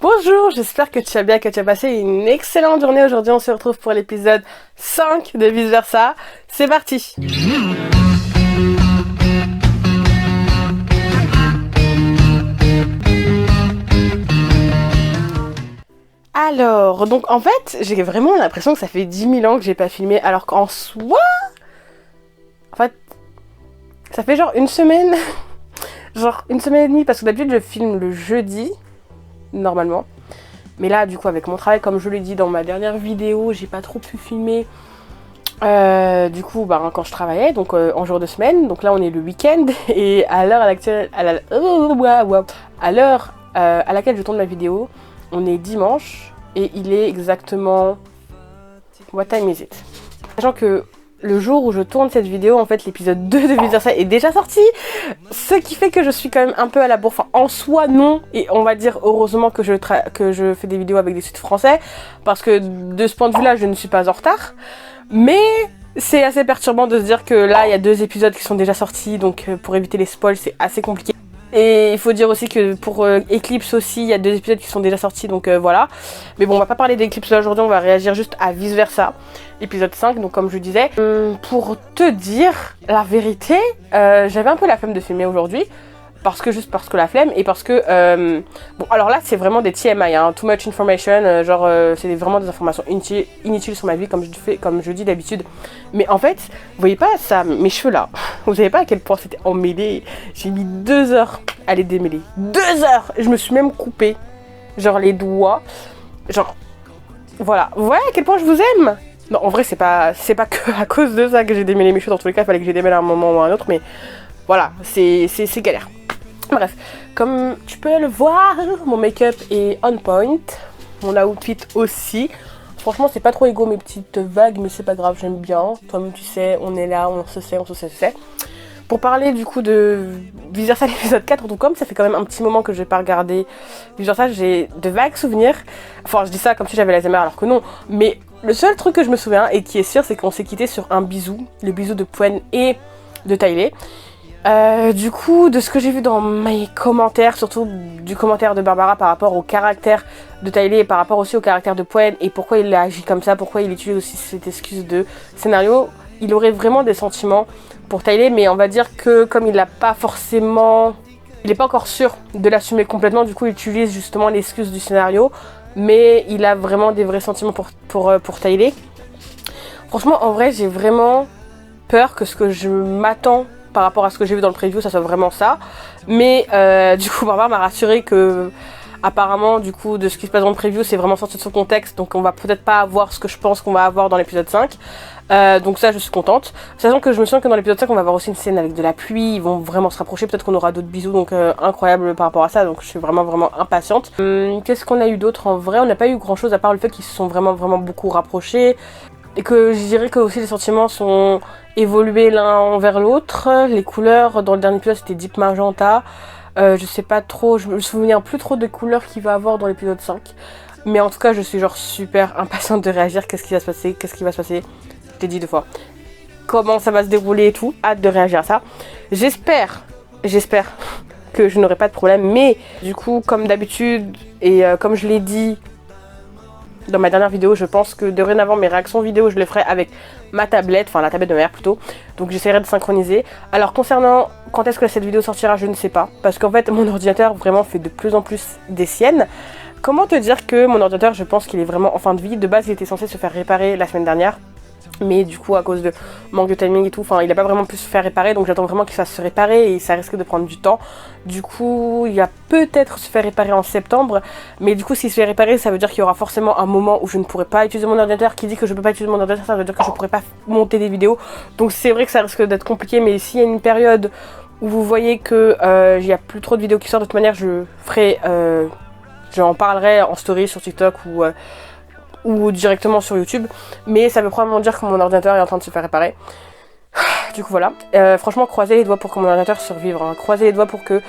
Bonjour, j'espère que tu vas bien, que tu as passé une excellente journée. Aujourd'hui, on se retrouve pour l'épisode 5 de Vice Versa. C'est parti! Alors, donc en fait, j'ai vraiment l'impression que ça fait 10 000 ans que j'ai pas filmé, alors qu'en soi... En fait, ça fait genre une semaine, genre une semaine et demie, parce que d'habitude je filme le jeudi, normalement. Mais là, du coup, avec mon travail, comme je l'ai dit dans ma dernière vidéo, j'ai pas trop pu filmer. Du coup, quand je travaillais, donc en jour de semaine. Donc là, on est le week-end. Et à l'heure actuelle, à l'heure à laquelle je tourne ma vidéo, on est dimanche. Et il est exactement... What time is it? Sachant que le jour où je tourne cette vidéo, en fait, l'épisode 2 de Vice Versa est déjà sorti. Ce qui fait que je suis quand même un peu à la bourre. Enfin, en soi, non. Et on va dire, heureusement que je fais des vidéos avec des sites français. Parce que de ce point de vue-là, je ne suis pas en retard. Mais c'est assez perturbant de se dire que là, il y a 2 épisodes qui sont déjà sortis. Donc, pour éviter les spoils, c'est assez compliqué. Et il faut dire aussi que pour Eclipse aussi, il y a 2 épisodes qui sont déjà sortis, donc voilà. Mais bon, on va pas parler d'Eclipse là aujourd'hui, on va réagir juste à Vice Versa, épisode 5, donc comme je disais. Pour te dire la vérité, j'avais un peu la flemme de filmer aujourd'hui. Parce que la flemme, et parce que... bon, alors là, c'est vraiment des TMI, hein, too much information, c'est vraiment des informations inutiles sur ma vie, comme je dis d'habitude. Mais en fait, vous voyez pas ça, mes cheveux là, vous savez pas à quel point c'était emmêlé. J'ai mis 2 heures à les démêler. 2 heures! Je me suis même coupée, genre les doigts, genre... Voilà, vous voyez à quel point je vous aime? Non, en vrai, c'est pas que à cause de ça que j'ai démêlé mes cheveux, dans tous les cas, il fallait que je les démêle à un moment ou à un autre, mais... Voilà, c'est galère. Bref, comme tu peux le voir, mon make-up est on point, mon outfit aussi. Franchement, c'est pas trop égaux mes petites vagues, mais c'est pas grave, j'aime bien. Toi-même, tu sais, on est là, on se sait. Pour parler du coup de Vice Versa l'épisode 4, donc comme ça fait quand même un petit moment que je vais pas regarder Vice Versa, j'ai de vagues souvenirs. Enfin, je dis ça comme si j'avais l'Alzheimer alors que non, mais le seul truc que je me souviens et qui est sûr, c'est qu'on s'est quitté sur un bisou, le bisou de Pwen et de Tyler. Du coup, de ce que j'ai vu dans mes commentaires, surtout du commentaire de Barbara par rapport au caractère de Tyler et par rapport aussi au caractère de Pwen et pourquoi il a agi comme ça, pourquoi il utilise aussi cette excuse de scénario, il aurait vraiment des sentiments pour Tyler, mais on va dire que comme il n'a pas forcément... Il n'est pas encore sûr de l'assumer complètement, du coup il utilise justement l'excuse du scénario, mais il a vraiment des vrais sentiments pour Tyler. Franchement, en vrai, j'ai vraiment peur que ce que je m'attends par rapport à ce que j'ai vu dans le preview, ça soit vraiment ça. Mais du coup, Barbara m'a rassuré que apparemment, du coup, de ce qui se passe dans le preview, c'est vraiment sorti de son contexte. Donc on va peut-être pas avoir ce que je pense qu'on va avoir dans l'épisode 5. Donc ça, je suis contente. Sachant que je me souviens que dans l'épisode 5, on va avoir aussi une scène avec de la pluie. Ils vont vraiment se rapprocher. Peut-être qu'on aura d'autres bisous. Donc incroyable par rapport à ça. Donc je suis vraiment impatiente. Qu'est-ce qu'on a eu d'autre en vrai? On n'a pas eu grand-chose à part le fait qu'ils se sont vraiment beaucoup rapprochés. Et que je dirais que aussi les sentiments sont évolués l'un envers l'autre. Les couleurs dans le dernier épisode c'était Deep Magenta. Je sais pas trop, je me souviens plus trop des couleurs qu'il va avoir dans l'épisode 5. Mais en tout cas je suis genre super impatiente de réagir. Qu'est-ce qui va se passer? Je t'ai dit 2 fois. Comment ça va se dérouler et tout. Hâte de réagir à ça. J'espère que je n'aurai pas de problème. Mais du coup comme d'habitude et comme je l'ai dit dans ma dernière vidéo, je pense que dorénavant mes réactions vidéo je les ferai avec ma tablette, enfin la tablette de ma mère plutôt, donc j'essaierai de synchroniser. Alors concernant quand est-ce que cette vidéo sortira, je ne sais pas, parce qu'en fait mon ordinateur vraiment fait de plus en plus des siennes. Comment te dire que mon ordinateur, je pense qu'il est vraiment en fin de vie. De base il était censé se faire réparer la semaine dernière, mais du coup à cause de manque de timing et tout, enfin il a pas vraiment pu se faire réparer, donc j'attends vraiment qu'il fasse se réparer et ça risque de prendre du temps. Du coup il va peut-être se faire réparer en septembre, mais du coup s'il se fait réparer ça veut dire qu'il y aura forcément un moment où je ne pourrai pas utiliser mon ordinateur. Qui dit que je peux pas utiliser mon ordinateur, ça veut dire que je pourrai pas monter des vidéos, donc c'est vrai que ça risque d'être compliqué. Mais s'il y a une période où vous voyez que il y a plus trop de vidéos qui sortent, de toute manière je ferai j'en parlerai en story sur TikTok ou directement sur YouTube, mais ça veut probablement dire que mon ordinateur est en train de se faire réparer. Du coup voilà, franchement croisez les doigts pour que mon ordinateur survive, hein. Croisez les doigts pour que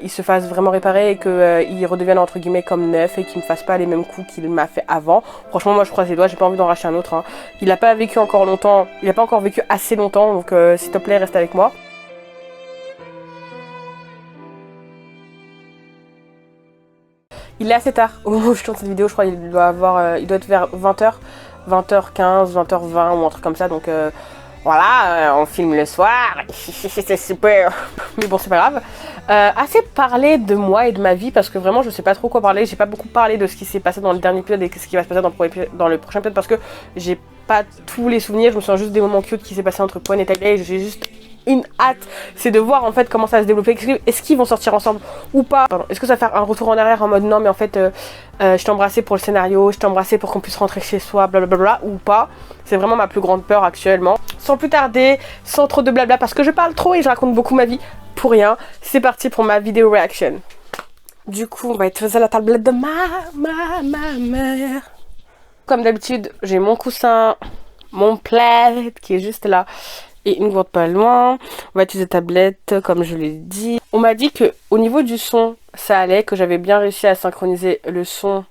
il se fasse vraiment réparer et qu'il redevienne entre guillemets comme neuf et qu'il me fasse pas les mêmes coups qu'il m'a fait avant. Franchement moi je croise les doigts, j'ai pas envie d'en racheter un autre, hein. Il a pas vécu encore longtemps, il a pas encore vécu assez longtemps, donc s'il te plaît reste avec moi. Il est assez tard. Au moment où je tourne cette vidéo, je crois qu'il doit être vers 20h, 20h15, 20h20 ou un truc comme ça. Donc voilà, on filme le soir. C'est super. Mais bon, c'est pas grave. Assez parler de moi et de ma vie parce que vraiment, je sais pas trop quoi parler. J'ai pas beaucoup parlé de ce qui s'est passé dans le dernier épisode et ce qui va se passer dans le prochain épisode parce que j'ai pas tous les souvenirs. Je me souviens juste des moments cute qui s'est passé entre Pon et Tyler. J'ai juste une hâte, c'est de voir en fait comment ça va se développer. Est-ce qu'ils vont sortir ensemble ou pas? Est-ce que ça va faire un retour en arrière en mode non mais en fait je t'ai embrassé pour le scénario, je t'ai embrassé pour qu'on puisse rentrer chez soi, blablabla, ou pas? C'est vraiment ma plus grande peur actuellement. Sans plus tarder, sans trop de blabla parce que je parle trop et je raconte beaucoup ma vie pour rien. C'est parti pour ma vidéo reaction. Du coup on va être à la tablette de ma mère. Comme d'habitude j'ai mon coussin, mon plaid qui est juste là et une gourde pas loin. On va utiliser tablette comme je l'ai dit. On m'a dit que au niveau du son ça allait, que j'avais bien réussi à synchroniser le son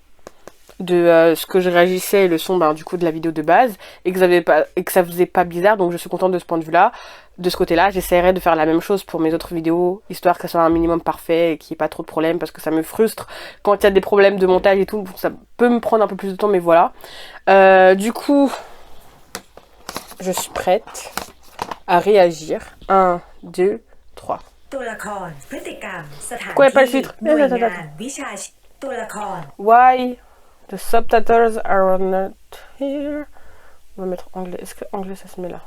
de ce que je réagissais et le son du coup de la vidéo de base et que ça faisait pas bizarre, donc je suis contente de ce point de vue là, de ce côté là. J'essaierai de faire la même chose pour mes autres vidéos histoire que ça soit un minimum parfait et qu'il n'y ait pas trop de problèmes parce que ça me frustre quand il y a des problèmes de montage et tout, ça peut me prendre un peu plus de temps mais voilà. Du coup je suis prête à réagir. 1, 2, 3. Pourquoi il n'y a pas le titre? Why the subtitles are not here? On va mettre anglais. Est-ce que anglais ça se met là?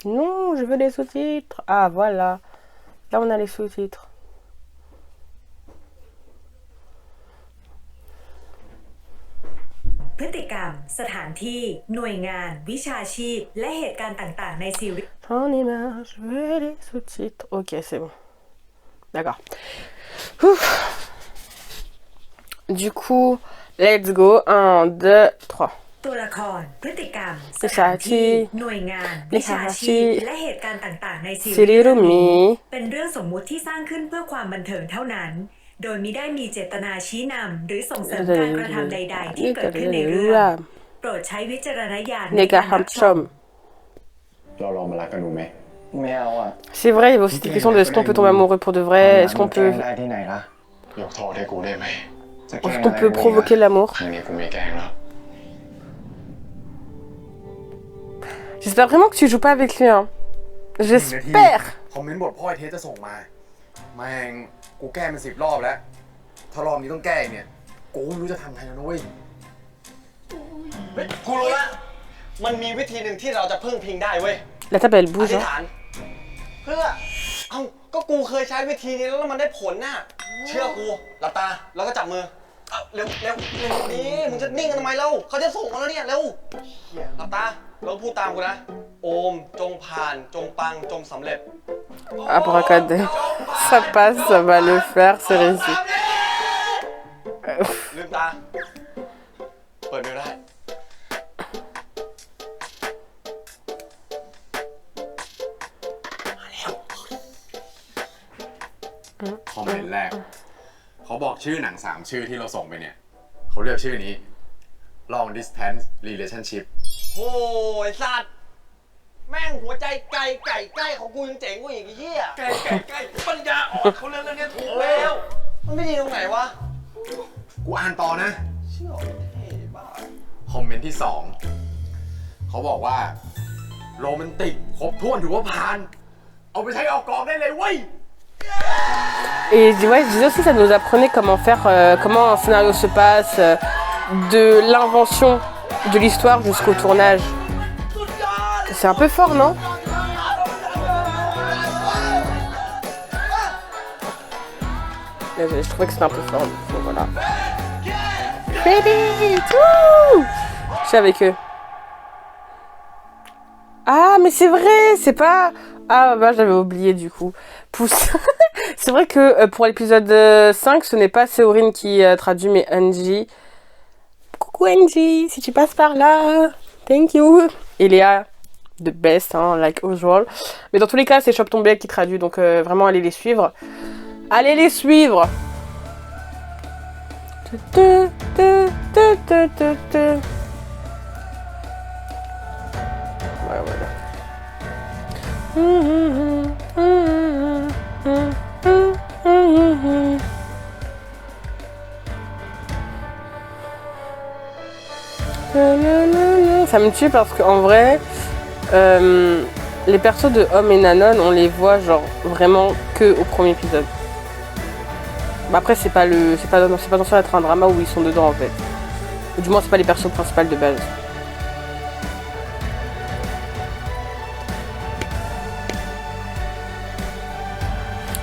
Non, je veux les sous-titres. Ah voilà. Là on a les sous-titres. J'en ai marre, je veux les sous-titres. Ok, c'est bon. D'accord. Du coup, let's go. 1, 2, 3. Shirirumi. โดยมิได้มีเจตนาชี้นำหรือส่งเสริมการกระทำใดๆที่เกิดขึ้นในเรื่องโปรดใช้วิจารณญาณในการรับชม เราลองมารักกันดูไหม ไม่เอาอ่ะ C'est vrai, il y a aussi des questions de est-ce qu'on peut tomber amoureux pour de vrai, est-ce qu'on peut ได้ที่ไหนล่ะ ยกโทษให้กูได้ไหม est-ce qu'on peut provoquer l'amour. อย่างนี้กูไม่แกล้งแล้ว J'espère vraiment que tu joues pas avec lui, hein. J'espère. คอมเมนต์บทพ่อไอเทสจะส่งมาแม่งกูแก้มัน10 รอบแล้วถ้ารอบนี้ต้องแก้เนี่ยกูไม่รู้จะทำไงแล้วนะเว้ย กูรู้ละมันมีวิธีหนึ่งที่เราจะพึ่งพิงได้เว้ย La table elle อ bouge, ธิษ hein. ฐานเพื่อก็กูเคยใช้วิธีนี้แล้วมันได้ผลน่ะเชื่อกูหลับตาแล้วก็จับมือเร็วนี่มึงจะนิ่งกันทำไมเล่าเขาจะส่งมาแล้วเนี่ยเร็วหลับตาแล้วพูดตามกูนะโอมจงผ่านจงปังจงสำเร็จ Abracadabra. Ça passe, ça va le faire, c'est réussi. ลืมตาเปิดดูได้ คอมเมนต์แรกเขาบอกชื่อหนัง3 ชื่อที่เราส่งไปเนี่ยเขาเลือกชื่อนี้ long distance relationship โอ้ยสัตว์แม่งหัวใจไก่ใกล้ของกูยังเจ๋งกว่าอีกไอ้เหี้ยไก่ปัญญาอ่อนเขาเรื่องนี้ถูกแล้วมันไม่ดีตรงไหนวะ กูอ่านต่อนะ เชื่อเท่บ้า คอมเมนต์ที่2เขาบอกว่าโรแมนติกครบถ้วนถือว่าผ่านเอาไปใช้ออกกองได้เลยเว้ย Et ouais, je disais aussi, ça nous apprenait comment faire, comment un scénario se passe, de l'invention de l'histoire jusqu'au tournage. C'est un peu fort, non? Je trouvais que c'était un peu fort, donc voilà. Credit! Je suis avec eux. Ah, mais c'est vrai, c'est pas... Ah, bah, j'avais oublié du coup. Pouce. C'est vrai que pour l'épisode 5, ce n'est pas Séorine qui traduit, mais Angie. Coucou Angie, si tu passes par là. Thank you. Et Léa, the best, hein, like usual. Mais dans tous les cas, c'est Shop Tombé qui traduit, donc vraiment, allez les suivre. Allez les suivre. Ouais, voilà. ça me tue parce qu'en vrai, les persos de Homme et Nanon, on les voit genre vraiment que au premier épisode. Bah après, c'est pas censé être un drama où ils sont dedans en fait. Ou du moins, c'est pas les persos principaux de base.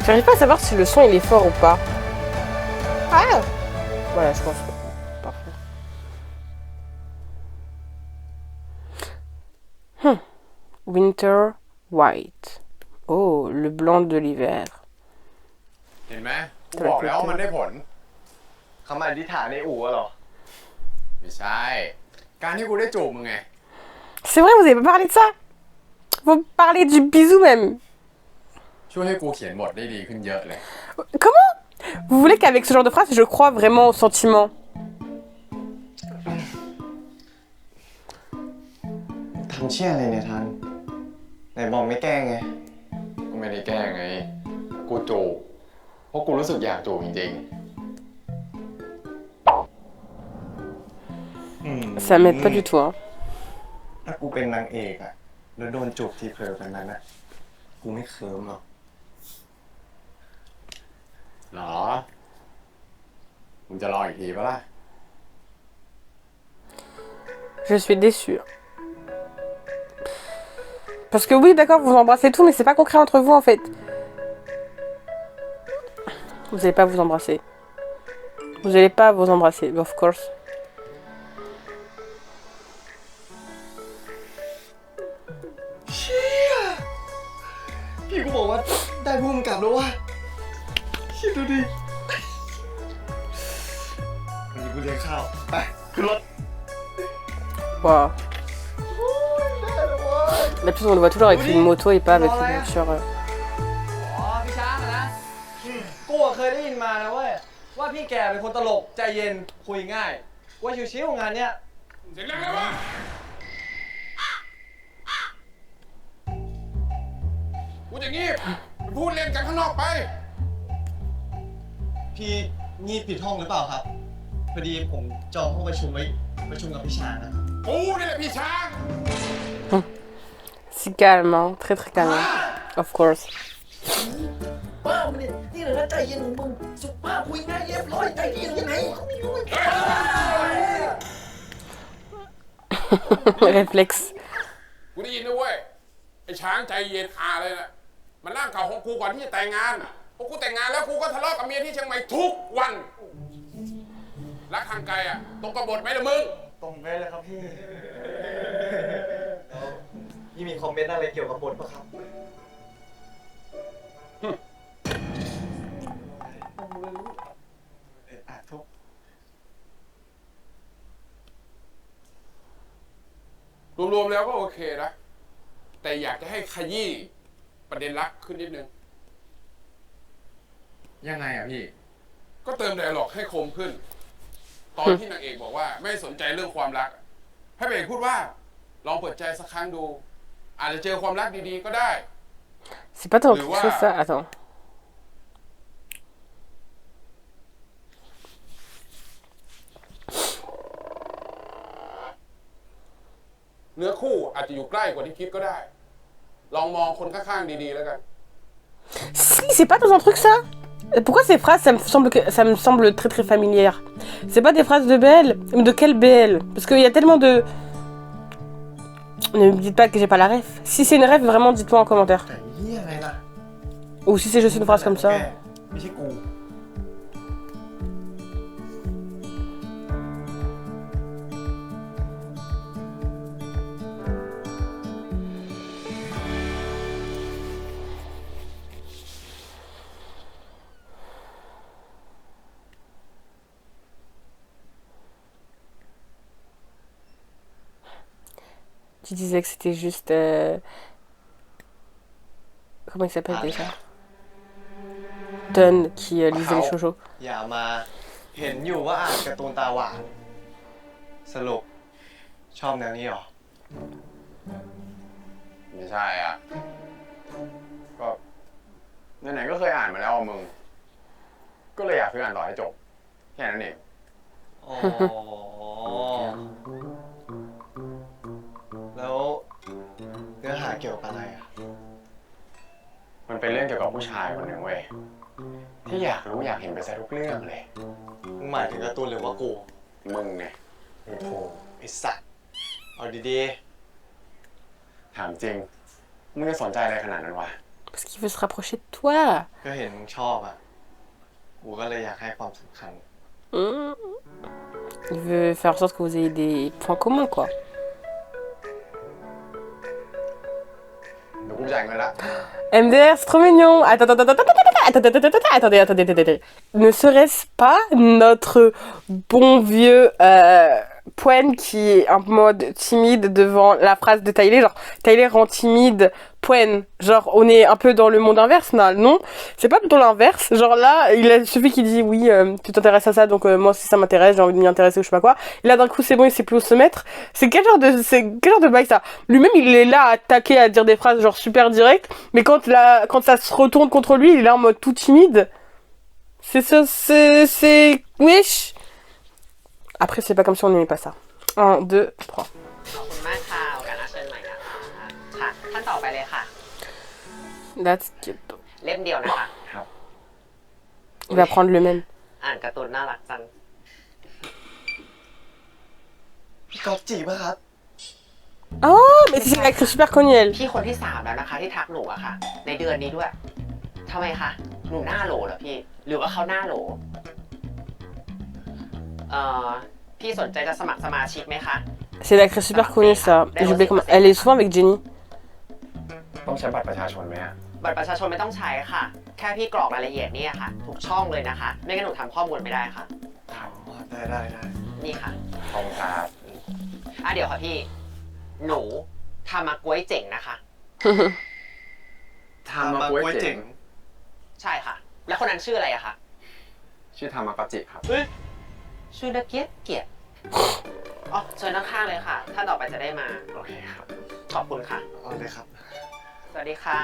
J'arrive pas à savoir si le son il est fort ou pas. Ah voilà, je pense pas. Parfait. Winter White. Oh, le blanc de l'hiver. เห็นไหมกูบอกแล้วว่ามันได้ผล คำอธิษฐานในอู่อะเหรอ ไม่ใช่ การที่กูได้จูบมึงไง C'est vrai, vous avez pas parlé de ça? Vous parlez du bisou même. ช่วยให้กูเขียนบทได้ดีขึ้นเยอะเลย Comment? Vous voulez qu'avec ce genre de phrase, je crois vraiment aux sentiments? ทำเชี่ยอะไรเนี่ยทันไหนบอกไม่แกล้งไง กูไม่ได้แกล้งไง กูจูบเพราะกูรู้สึกอยากจูบจริง Ça m'aide pas du tout, hein. ถ้ากูเป็นนางเอกอะแล้วโดนจูบทีเผลอแบบนั้นอะกูไม่เคิร์มหรอก ๆหรอ มึงจะลองอีกทีปะล่ะ Je suis déçue. Parce que oui, d'accord, vous embrassez tout, mais c'est pas concret entre vous en fait. Vous allez pas vous embrasser. Vous allez pas vous embrasser, of course. พี่กูบอกว่าได้พุ่มกลับแล้ววะคิดดูดิวันนี้กูเลี้ยงข้าวไปขึ้นรถ Waouh. D'habitude, on le voit toujours avec une moto et pas avec une voiture. อ๋อพี่ช้างอะนะกูเคยได้ยินมานะเว้ยว่าพี่แกเป็นคนตลกใจเย็นคุยง่ายว่าชิวๆงานเนี้ย เสียงดังเลยวะกูจะงีบไปพูดเล่นกันข้างนอกไป พี่งีบผิดห้องหรือเปล่าครับพอดีผมจองห้องประชุมไว้ประชุมกับพี่ช้างนะ กูนี่แหละพี่ช้าง Si calme, hein. Très très calme. Of course. บ้ามันนี่เลยนะใจเย็นของมึงสุภาพคุยง่ายเรียบร้อยใจเย็นยังไงเขาไม่รู้ Réflexe. กูได้ยินนะเว้ยไอ้ช้างใจเย็นอาเลยนะมันนั่งเข่าของกูก่อนที่จะแต่งงานพอกูแต่งงานแล้วกูก็ทะเลาะกับเมียที่เชียงใหม่ทุกวันรักทางไกลอ่ะตรงกับบทไหมล่ะมึง ตรงได้เลยครับพี่พี่มีคอมเมนต์อะไรเกี่ยวกับบทปะครับ ทุก รวมๆแล้วก็โอเคนะแต่อยากจะให้ขยี้ประเด็นรักขึ้นนิดนึง ยังไงอ่ะพี่ ก็เติมไดอะล็อกให้คมขึ้น ตอนที่นางเอกบอกว่าไม่สนใจเรื่องความรัก ให้พระเอกพูดว่าลองเปิดใจสักครั้งดู อาจจะเจอความรักดีๆก็ได้ C'est pas tant que ça. Attends. เนื้อคู่อาจจะอยู่ใกล้กว่าที่คิดก็ได้ ลองมองคนข้างๆดีๆแล้วกัน Si, c'est pas dans un truc ça. Pourquoi ces phrases, ça me semble très très familière. C'est pas des phrases de BL. Mais de quelle BL? Parce qu'il y a tellement de... Ne me dites pas que j'ai pas la ref. Si c'est une ref, vraiment, dites-moi en commentaire. แต่เหี้ยอะไรล่ะ Ou si c'est juste une phrase comme ça. ไม่ใช่กู Tu disais que c'était juste... Comment il s'appelle déjà? Ton qui lisait les shoujo. อย่ามาเห็นอยู่ว่าอ่านการ์ตูนตาหวานสรุปชอบแนวนี้เหรอ ไม่ใช่อ่ะ ก็ไหนๆก็เคยอ่านมาแล้วอ่ะมึง ก็เลยอยากซื้ออ่านต่อให้จบ แค่นั้นเอง อ๋อ แล้วเนื้อหาเกี่ยวกับอะไรอ่ะ มันเป็นเรื่องเกี่ยวกับผู้ชายคนหนึ่งเว้ย ที่อยากรู้อยากเห็นไปซะทุกเรื่องเลย มึงหมายถึงการ์ตูนหรือว่ากู มึงไง โอ้โหไอ้สัตว์เอาดี ถามจริง มึงจะสนใจอะไรขนาดนั้นวะ Parce qu'il veut se rapprocher de toi. ๆก็เห็นมึงชอบอ่ะ กูก็เลยอยากให้ความสำคัญ Il veut faire en sorte que vous ayez des points communs, quoi. เดี๋ยวกูจ่ายเงินละ MDR, c'est trop mignon. Attendez. Ne serait-ce pas notre bon vieux Poen qui est en mode timide devant la phrase de Tyler, genre Tyler rend timide Poen, genre on est un peu dans le monde inverse, non, c'est pas plutôt l'inverse, genre là il suffit qu'il dit oui tu t'intéresses à ça donc moi aussi ça m'intéresse, j'ai envie de m'y intéresser ou je sais pas quoi, et là d'un coup c'est bon il sait plus où se mettre, c'est quel genre de bail ça, lui-même il est là à attaquer, à dire des phrases genre super directes, mais quand ça se retourne contre lui il est là en mode tout timide, c'est wesh. Après, c'est pas comme si on n'aimait pas ça. 1, 2, 3. ขอบคุณมากค่ะโอกาสหน้าเชิญใหม่นะคะค่ะท่านต่อไปเลยค่ะ That's cute. เล่มเดียวนะคะ Il va prendre le même. อ่านการ์ตูนน่ารักจัง พี่ก๊อฟจีบป่ะครับ Oh, mais c'est une actrice super connue, elle. พี่คนที่3แล้วนะคะที่ทักหนูอะค่ะ ในเดือนนี้ด้วยทำไมคะหนูหน้าโหลเหรอพี่หรือว่าเขาหน้าโหลพี่สนใจจะสมัครสมาชิกไหมคะ C'est une actrice super connue, ça. J'ai oublié comment... Elle est souvent avec Jenny. ต้องใช้บัตรประชาชนไหมอะ บัตรประชาชนไม่ต้องใช้ค่ะ แค่พี่กรอกรายละเอียดเนี่ยค่ะทุกช่องเลยนะคะ ไม่งั้นหนูทำข้อมูลไม่ได้ค่ะ ได้ นี่ค่ะ ตรงการ เดี๋ยวค่ะพี่หนูทำมากล้วยเจ๋งนะคะ ทำมาก้วยเจ๋ง ใช่ค่ะ แล้วคนนั้นชื่ออะไรอะคะ ชื่อทามากาจิครับ ชื่อน่าเกลียดอ๋อเชิญข้างๆเลยค่ะท่านต่อไปจะได้มา โอเคครับ ขอบคุณค่ะ เอาเลยครับ สวัสดีค่ะ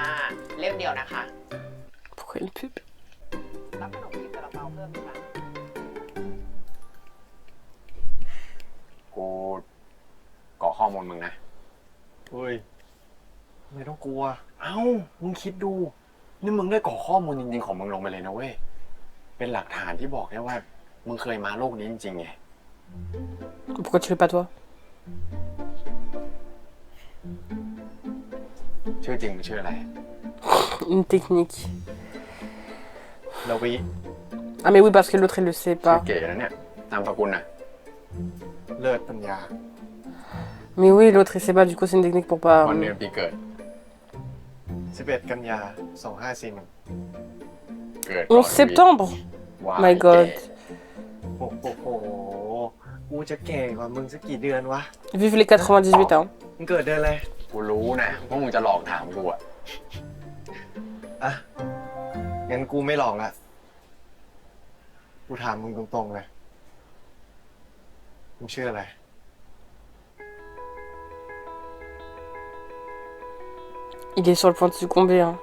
เล่มเดียวนะคะ Pourquoi une pub? รับขนมจีบซาลาเปาเพิ่มไหมคะ กูกรอกข้อมูลมึงนะ เฮ้ยไม่ต้องกลัว เอ้า มึงคิดดู นี่มึงได้กรอกข้อมูลจริงๆของมึงลงไปเลยนะเว้ย เป็นหลักฐานที่บอกได้ว่า มึงเคยมาโลกนี้จริงๆไง Pourquoi tu fais pas toi? ชื่อจริงมึงชื่ออะไร Une technique. ลวิ Ah mais oui, parce que l'autre, il le sait ชื่อ pas. เก๋แล้วเนี่ยนามสกุลน่ะ เลิศปัญญา Mais oui, l'autre, il sait pas, du coup, c'est une technique pour pas... วันเดือนปีเกิด 11 กันยา 2541 เกิดก่อน 11 septembre. ว้าย My god. โอ้โห กูจะแก่กว่ามึงสักกี่เดือนวะ Vive les 98 ans. มึงเกิดเดือนอะไร กูรู้นะว่ามึงจะหลอกถามกูอะ อ่ะ งั้นกูไม่หลอกละ กูถามมึงตรงๆเลย มึงชื่ออะไร Il est sur le point de succomber, hein.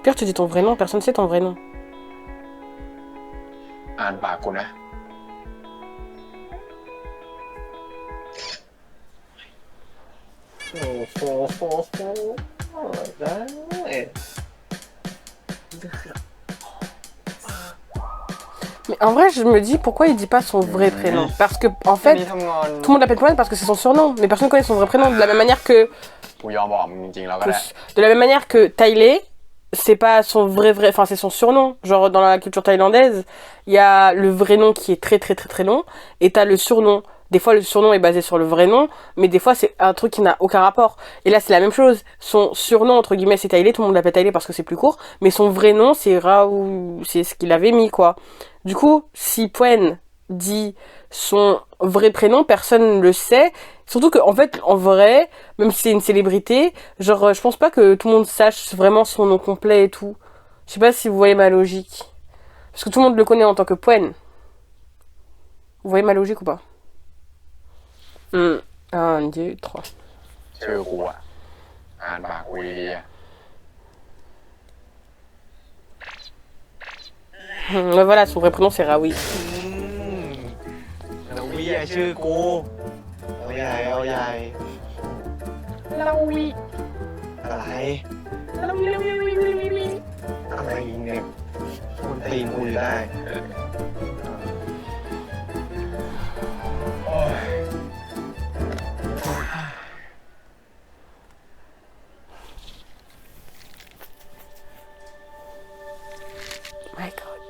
Pire, tu dis ton vrai nom, personne ne sait ton vrai nom. อ่านปากกูนะ โอ้โหได้ Mais en vrai, je me dis pourquoi il dit pas son vrai prénom. Parce que, en fait, นี่ทำงาน tout le monde l'appelle Poen parce que c'est son surnom. Mais personne connaît son vrai prénom. De la même manière que, กูยอมบอกมึงจริงๆแล้วก็ได้ de la même manière que Tyler, c'est pas son vrai, enfin c'est son surnom. Genre dans la culture thaïlandaise, il y a le vrai nom qui est très long, et t'as le surnom. Des fois le surnom est basé sur le vrai nom, mais des fois c'est un truc qui n'a aucun rapport. Et là c'est la même chose. Son surnom entre guillemets c'est Tyler, tout le monde l'appelle Tyler parce que c'est plus court, mais son vrai nom c'est Raoult, c'est ce qu'il avait mis quoi. Du coup, si Poen dit son vrai prénom, personne ne le sait. Surtout qu'en fait, en vrai, même si c'est une célébrité, genre, je pense pas que tout le monde sache vraiment son nom complet et tout. Je sais pas si vous voyez ma logique. Parce que tout le monde le connaît en tant que Poen. Vous voyez ma logique ou pas? 1, 2, 3. ชื่อกูอะอ่านปากกูดีๆอะ Mais voilà, son vrai prénom c'est Raoui. ใหญ่ชื่อกูเอาใหญ่เอาใหญ่ เราวิ อะไร เราวิ อะไรเนี่ยคนตีนกูอยู่ได้โอ้ย My God.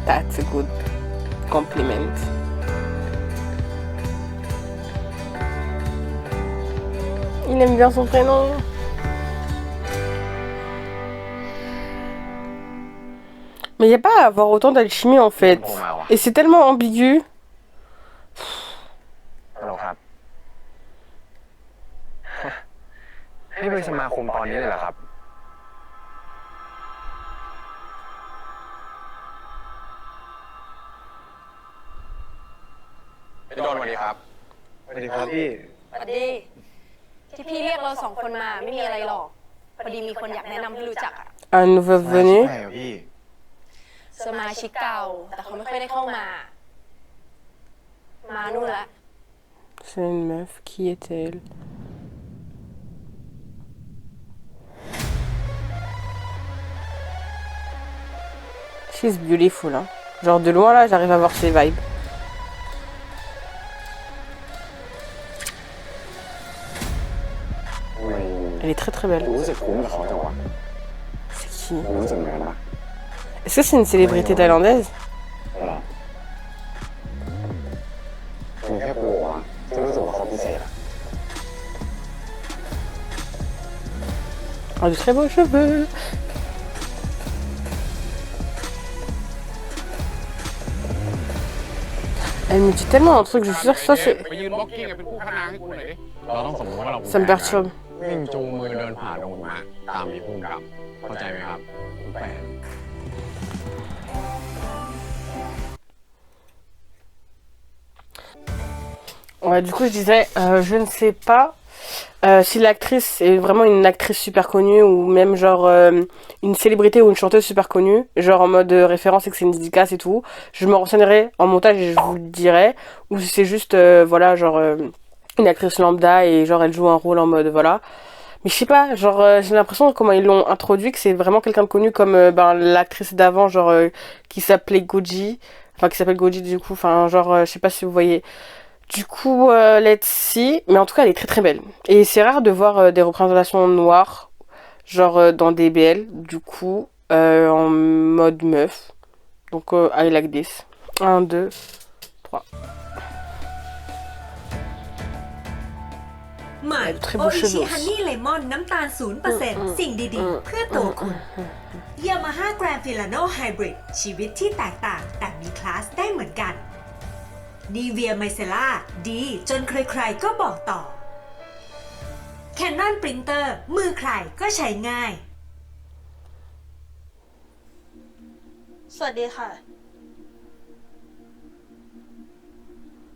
That's a good compliment. Il aime bien son prénom. Mais il n'y a pas à avoir autant d'alchimie en fait. Et c'est tellement ambigu. ฮัลโหลครับให้ไปสมาคมตอนนี้เลยเหรอครับพี่โดนสวัสดีครับสวัสดีครับพี่ สวัสดีที่พี่เรียกเราสองคนมาไม่มีอะไรหรอกพอดีมีคนอยากแนะนำให้รู้จักอะ Un nouveau venu. ใช่เหรอพี่ สมาชิกเก่าแต่เขาไม่ค่อยได้เข้ามานู่นละ C'est une meuf. Qui est-elle? She's beautiful, hein. Genre de loin là, j'arrive à voir ses vibes. Elle est très très belle. รู้สึกคุ้นกับเขาจังวะ C'est qui? รู้สึกเหมือนกันปะ Est-ce que c'est une célébrité thaïlandaise? เหรอมีแค่กูวะที่รู้สึกว่าเขาพิเศษอะ Elle a de très beaux cheveux. Elle me dit tellement un truc, je suis sûre que ça c'est... ไปยืนบล็อกกิ้งเป็นคู่พนางให้กูหน่อยดิ เราต้องสมมติว่าเรา Ça me perturbe. วิ่งจูงมือเดินผ่านลงมาตามมีพุ่งกลับเข้าใจไหมครับคุณแปน Ouais, du coup, je disais, je ne sais pas si l'actrice est vraiment une actrice super connue ou même genre une célébrité ou une chanteuse super connue, genre en mode référence et que c'est une dédicace et tout. Je me renseignerai en montage et je vous le dirai. Ou si c'est juste, voilà, genre une actrice lambda et genre elle joue un rôle en mode, voilà. Mais je sais pas, genre j'ai l'impression comment ils l'ont introduit que c'est vraiment quelqu'un de connu comme l'actrice d'avant, genre qui s'appelait Goji. Enfin, qui s'appelle Goji du coup, enfin genre, je sais pas si vous voyez... Du coup, let's see. Mais en tout cas, elle est très très belle. Et c'est rare de voir des représentations noires, genre dans des BL, du coup, en mode meuf. Donc, I like this. 1, 2, 3. ใหม่ Très โอ beau อิชิ cheveux ฮัน aussi. นี่เลมอนน้ำตาล 0% สิ่งดีๆ เพื่อตัวคุณยามาฮ่าแกรนด์ฟิลาโนไฮบริดชีวิตที่แตกต่างแต่มีคลาสได้เหมือนกันนีเวียไมเซล่าดีจนใครๆก็บอกต่อ Canon Printer มือใครก็ใช้ง่าย สวัสดีค่ะ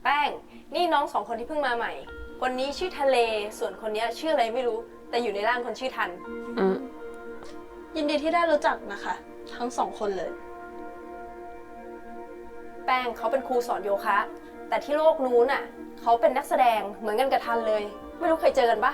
แป้งนี่น้องสองคนที่เพิ่งมาใหม่คนนี้ชื่อทะเลส่วนคนนี้ชื่ออะไรไม่รู้แต่อยู่ในร่างคนชื่อทัน ยินดีที่ได้รู้จักนะคะ ทั้งสองคนเลย แป้งเขาเป็นครูสอนโยคะ แต่ที่โลกนู้นน่ะเขาเป็นนักแสดงเหมือนกันกับทันเลย ไม่รู้เคยเจอกันปะ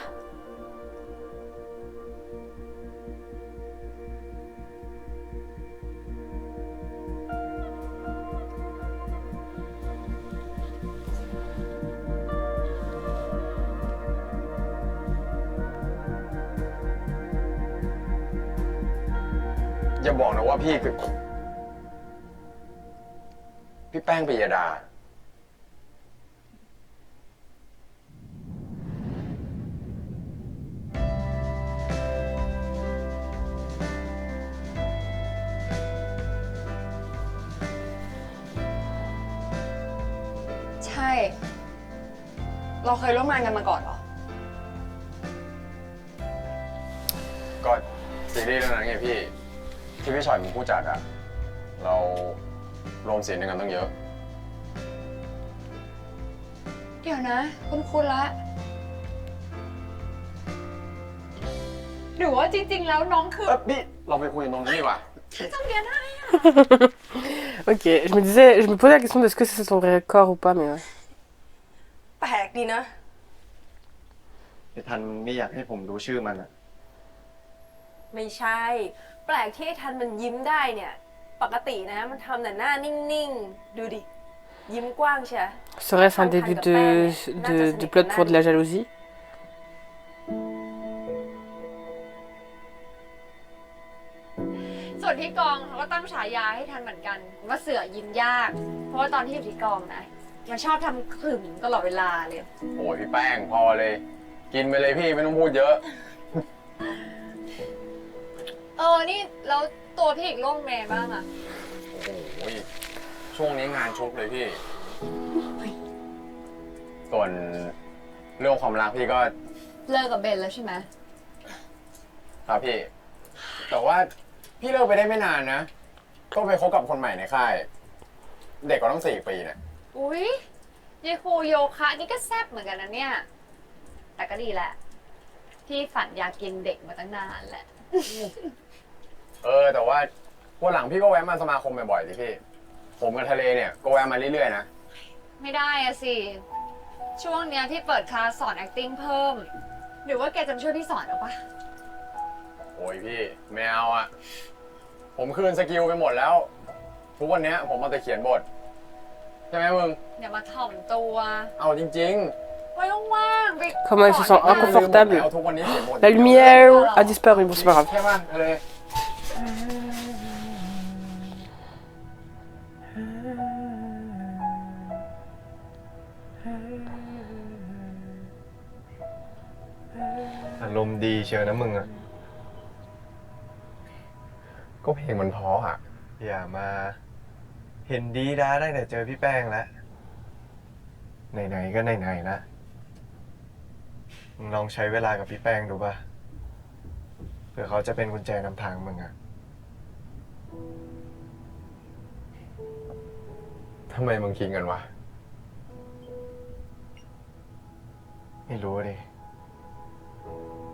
อย่าบอกนะว่าพี่คือพี่แป้งปิยดา ใช่ เราเคยร่วมงานกันมาก่อนเหรอ ก็ซีรีส์เรื่องนั้นไงพี่ ที่พี่ชอยเป็นผู้จัดอะเรารวมเสียงด้วยกันตั้งเยอะ เดี๋ยวนะคุ้นๆละหรือว่าจริงๆแล้วน้องคือ พี่เราไปคุยกันตรงนี้ดีกว่า จำเดียได้อะ Ok, je me posais la question de est-ce que c'est son vrai corps ou pas, mais ouais. แปลกดีนะ ไอ้ทันไม่อยากให้ผมรู้ชื่อมันอะ ไม่ใช่ แปลกที่ไอ้ทันมันยิ้มได้เนี่ย ปกตินะมันทำแต่หน้านิ่งๆ ดูดิ ยิ้มกว้างใช่ Serait-ce un début de plot pour de la jalousie? ส่วนที่กองเขาก็ตั้งฉายาให้ทันเหมือนกันว่าเสือยิ้มยาก เพราะว่าตอนที่อยู่ที่กองนะมันชอบทำขรึมตลอดเวลาเลย โอ้ยพี่แป้งพอเลย กินไปเลยพี่ไม่ต้องพูดเยอะ นี่แล้วตัวพี่อีกโล่งแม่บ้างอะ โอ้ยช่วงนี้งานชุกเลยพี่ ส่วนเรื่องความรักพี่ก็ เลิกกับเบนแล้วใช่ไหม ครับพี่ แต่ว่าพี่เลิกไปได้ไม่นานนะ ก็ไปคบกับคนใหม่ในค่าย เด็กก็ต้อง4 ปีเนี่ย อุ๊ยยายครูโยคะนี่ก็แซ่บเหมือนกันนะเนี่ย แต่ก็ดีแหละ พี่ฝันอยากกินเด็กมาตั้งนานแหละ แต่ว่าวันหลังพี่ก็แวะมาสมาคมบ่อยๆสิพี่ ผมกับทะเลเนี่ยก็แวะมาเรื่อยๆนะ ไม่ได้อะสิ ช่วงเนี้ยพี่เปิดคลาสสอน acting เพิ่ม หรือว่าแกจะมาช่วยพี่สอนหรือปะ โอ้ยพี่ไม่เอาอะผมคืนสกิลไปหมดแล้ว ทุกวันเนี้ยผมเอาแต่เขียนบท ใช่ไหมมึง อย่ามาถ่อมตัว เอาจริง ไม่ว่างๆไป Comment il se sent ๆ inconfortable. เอาทุกวันนี้เขียนบท La lumière a disparu, bon c'est pas grave. ใช่ป่ะทะเล อารมณ์ดีเชียวนะมึงอะ ก็เพลงมันเพราะอะ อย่ามาเห็นดีด้าได้แต่เจอพี่แป้งแล้วไหนๆก็ไหนๆนะมึงลองใช้เวลากับพี่แป้งดูป่ะเผื่อเขาจะเป็นกุญแจนำทางมึงอะ ทำไมมึงคิดกันวะ ไม่รู้ดิ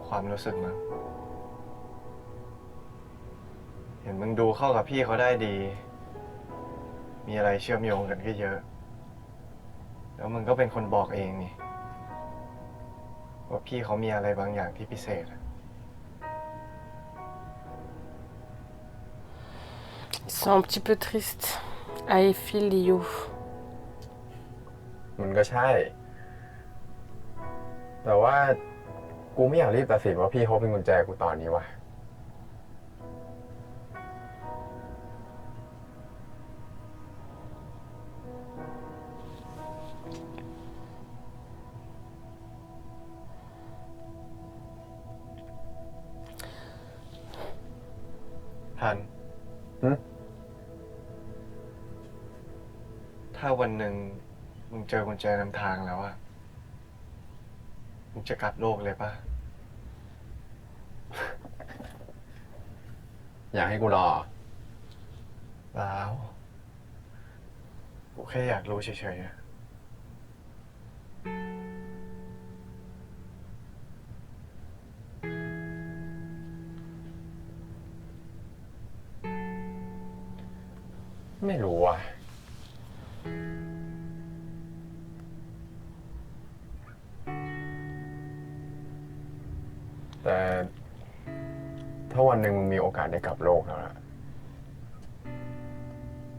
ความรู้สึกมึงเห็นมึงดูเข้ากับพี่เขาได้ดี มีอะไรเชื่อมโยงกันก็เยอะ แล้วมึงก็เป็นคนบอกเองนี่ว่าพี่เขามีอะไรบางอย่างที่พิเศษอะ Ils sont un petit peu tristes. I feel you. มันก็ใช่ แต่ว่ากูไม่อยากรีบตัดสินว่าพี่เขาเป็นกุญแจกูตอนนี้ว่ะ ทัน หึ ถ้าวันหนึ่งมึงเจอกุญแจนำทางแล้วอะมึงจะกลับโลกเลยป่ะ อยากให้กูรอ เปล่ากูแค่อยากรู้เฉยๆอะ ไม่รู้อ่ะ แต่ถ้าวันหนึ่งมึงมีโอกาสได้กลับโลกแล้วล่ะ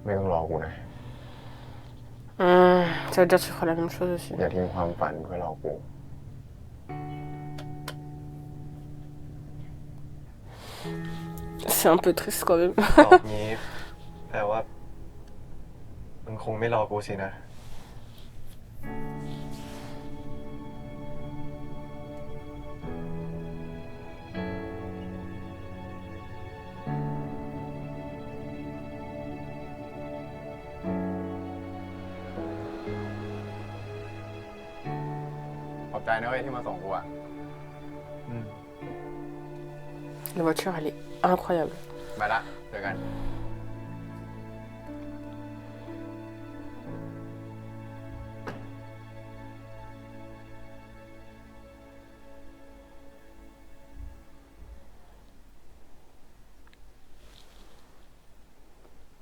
ไม่ต้องรอกูนะ Ça veut dire que tu feras la même chose aussi. อย่าทิ้งความฝันเพื่อรอกู C'est un peu triste quand même. ตอบงี้แปลว่ามึงคงไม่รอกูสินะ ขอบใจนะเว้ยที่มาส่งกูอ่ะ La voiture, elle est incroyable. ไปละเจอกัน À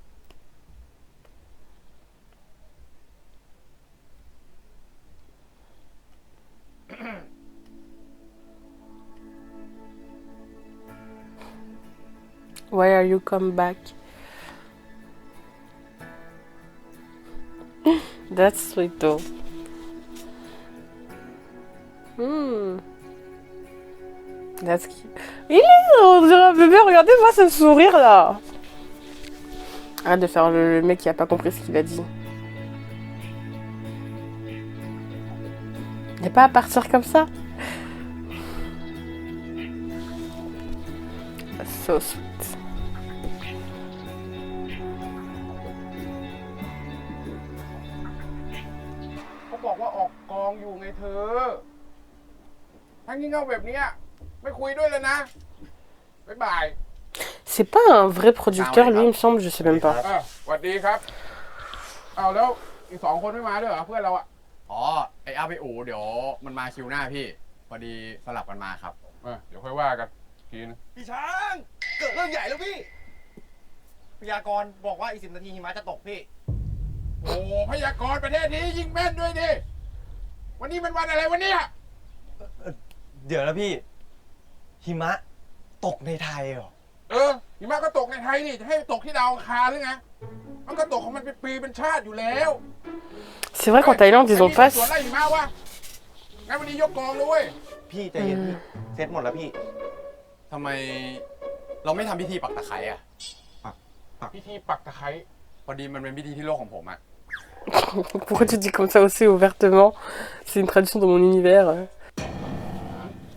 Why are you come back? That's sweet though. That's cute. Il est, on dirait un bébé, regardez-moi ce sourire là. Arrête de faire le mec qui a pas compris ce qu'il a dit. Il n'est pas à partir comme ça. So sweet. เขาบอกว่าออกกองอยู่ไงเธอทั้งที่เงาแบบเนี้ยไม่คุยด้วยเลยนะบ๊ายบาย C'est pas un vrai producteur, lui, il me semble, je sais même pas. สวัสดีครับเอาแล้วอีกสองคนไม่มาด้วยเหรอเพื่อนเราอะ อ๋อ ไอ้อาไปอูเดี๋ยวมันมาคิวหน้าพี่ พอดีสลับกันมาครับ เดี๋ยวค่อยว่ากันทีน พี่ช้างเกิดเรื่องใหญ่แล้วพี่พยากรณ์บอกว่าอีก10 นาทีหิมะจะตกพี่ โอ้พยากรณ์ประเทศนี้ยิงแม่นด้วยดิวันนี้มันวันอะไรวันนี้ เดี๋ยวนะพี่หิมะตกในไทยเหรอ หิมะก็ตกในไทยนี่จะให้ตกที่ดาวอังคารหรือไงมันก็ตกของมันเป็นปีเป็นชาติอยู่แล้ว C'est vrai qu'en Thaïlande, ils ont pas... สวนไร่หิมะวะงั้นวันนี้ยกกองเลยเว้ย พี่ใจเย็นพี่เซ็ตหมดแล้วพี่ ทำไมเราไม่ทำพิธีปักตะไคร้อะ พิธีปักตะไคร้ พอดีมันเป็นพิธีที่โลกของผมอะ Pourquoi tu dis comme ça aussi ouvertement? C'est une tradition dans mon univers.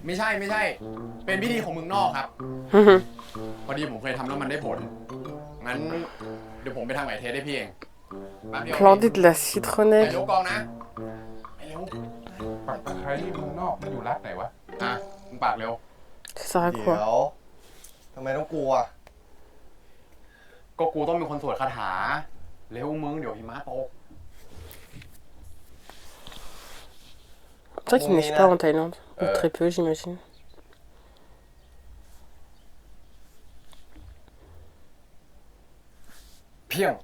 ไม่ใช่ เป็นพิธีของเมืองนอกครับ พอดีผมเคยทำแล้วมันได้ผล งั้นเดี๋ยวผมไปทำไก่เทสได้พี่เองแป๊บเดียว Planter de la ไป citronnelle. ยกกองนะไปเร็ว ปักตะไคร้ที่เมืองนอกมันอยู่รัฐไหนวะ มึงปากเร็ว Ça sert à เดี๋ quoi? ยวทำไมต้องกลัว ก็กูต้องเป็นคนสวดคาถา เร็วมึงเดี๋ยวหิมะตก C'est vrai qu'il neige pas en Thaïlande. Ou très peu, j'imagine. Pion.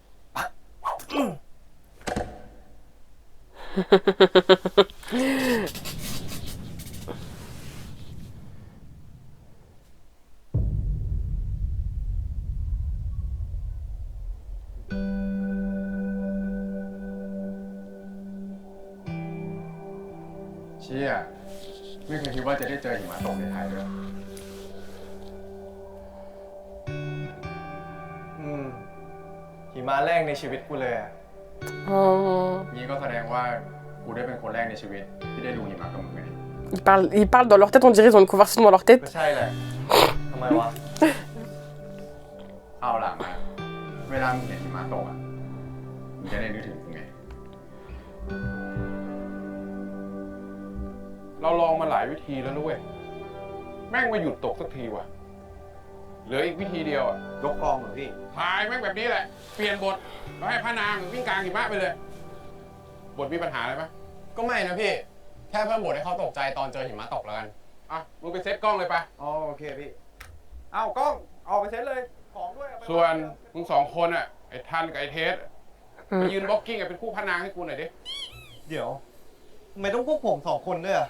เชี่ยไม่เคยคิดว่าจะได้เจอหิมะตกในไทยด้วย หิมะแรกในชีวิตกูเลยอะ Oh. นี่ก็แสดงว่ากูได้เป็นคนแรกในชีวิตที่ได้ดูหิมะกับมึงไง Ils parlent dans leur tête, on dirait qu'ils ont une conversation dans leur ก็ tête. ใช่แหละทำไมวะ เอาหลังมาเวลามึงเห็นหิมะตกอ่ะมึงจะได้นึกถึงกูไง เราลองมาหลายวิธีแล้วด้วยแม่งมาหยุดตกสักทีว่ะเหลืออีกวิธีเดียวอ่ะ ยกกองเหรอพี่ ถ่ายแม่งแบบนี้แหละเปลี่ยนบทเราให้พระนางวิ่งกลางหิมะไปเลยบทมีปัญหาอะไรไหม ก็ไม่นะพี่ แค่เพิ่มบทให้เขาตกใจตอนเจอหิมะตกแล้วกัน มึงไปเซตกล้องเลยปะ อ๋อโอเคพี่ เอากล้องออกไปเซ็ตเลย ของด้วยเอาไป ส่วนมึงสองคนอ่ะไอ้ทันกับไอ้เทสไปยืนบล็อกกิ้งเป็นคู่พระนางให้กูหน่อยดิ เดี๋ยวทำไมต้องพวกผม2 คนด้วยอะ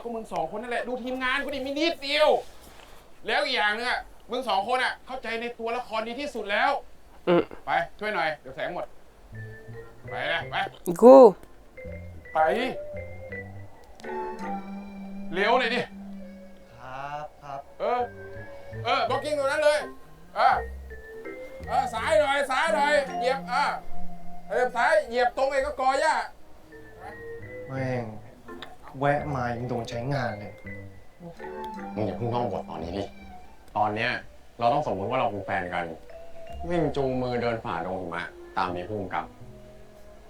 ก็มึงสองคนนั่นแหละดูทีมงานกูดิมีนิดเดียวแล้วอีกอย่างนึงอ่ะมึงสองคนอ่ะเข้าใจในตัวละครดีที่สุดแล้วไปช่วยหน่อยเดี๋ยวแสงหมดไปนะไป Go! ไปเร็วหน่อยดิ ครับ บล็อกกิ้งตรงนั้นเลยซ้ายหน่อยเหยียบซ้ายเหยียบตรงไอ้ก็กอหญ้า แม่งแวะมายังโดนใช้งานเลย มึงอย่าเพิ่งท่องบทตอนนี้ดิตอนเนี้ยเราต้องสมมติว่าเราเป็นแฟนกันวิ่งจูงมือเดินฝ่าดงหิมะตามมีผู้กำกับ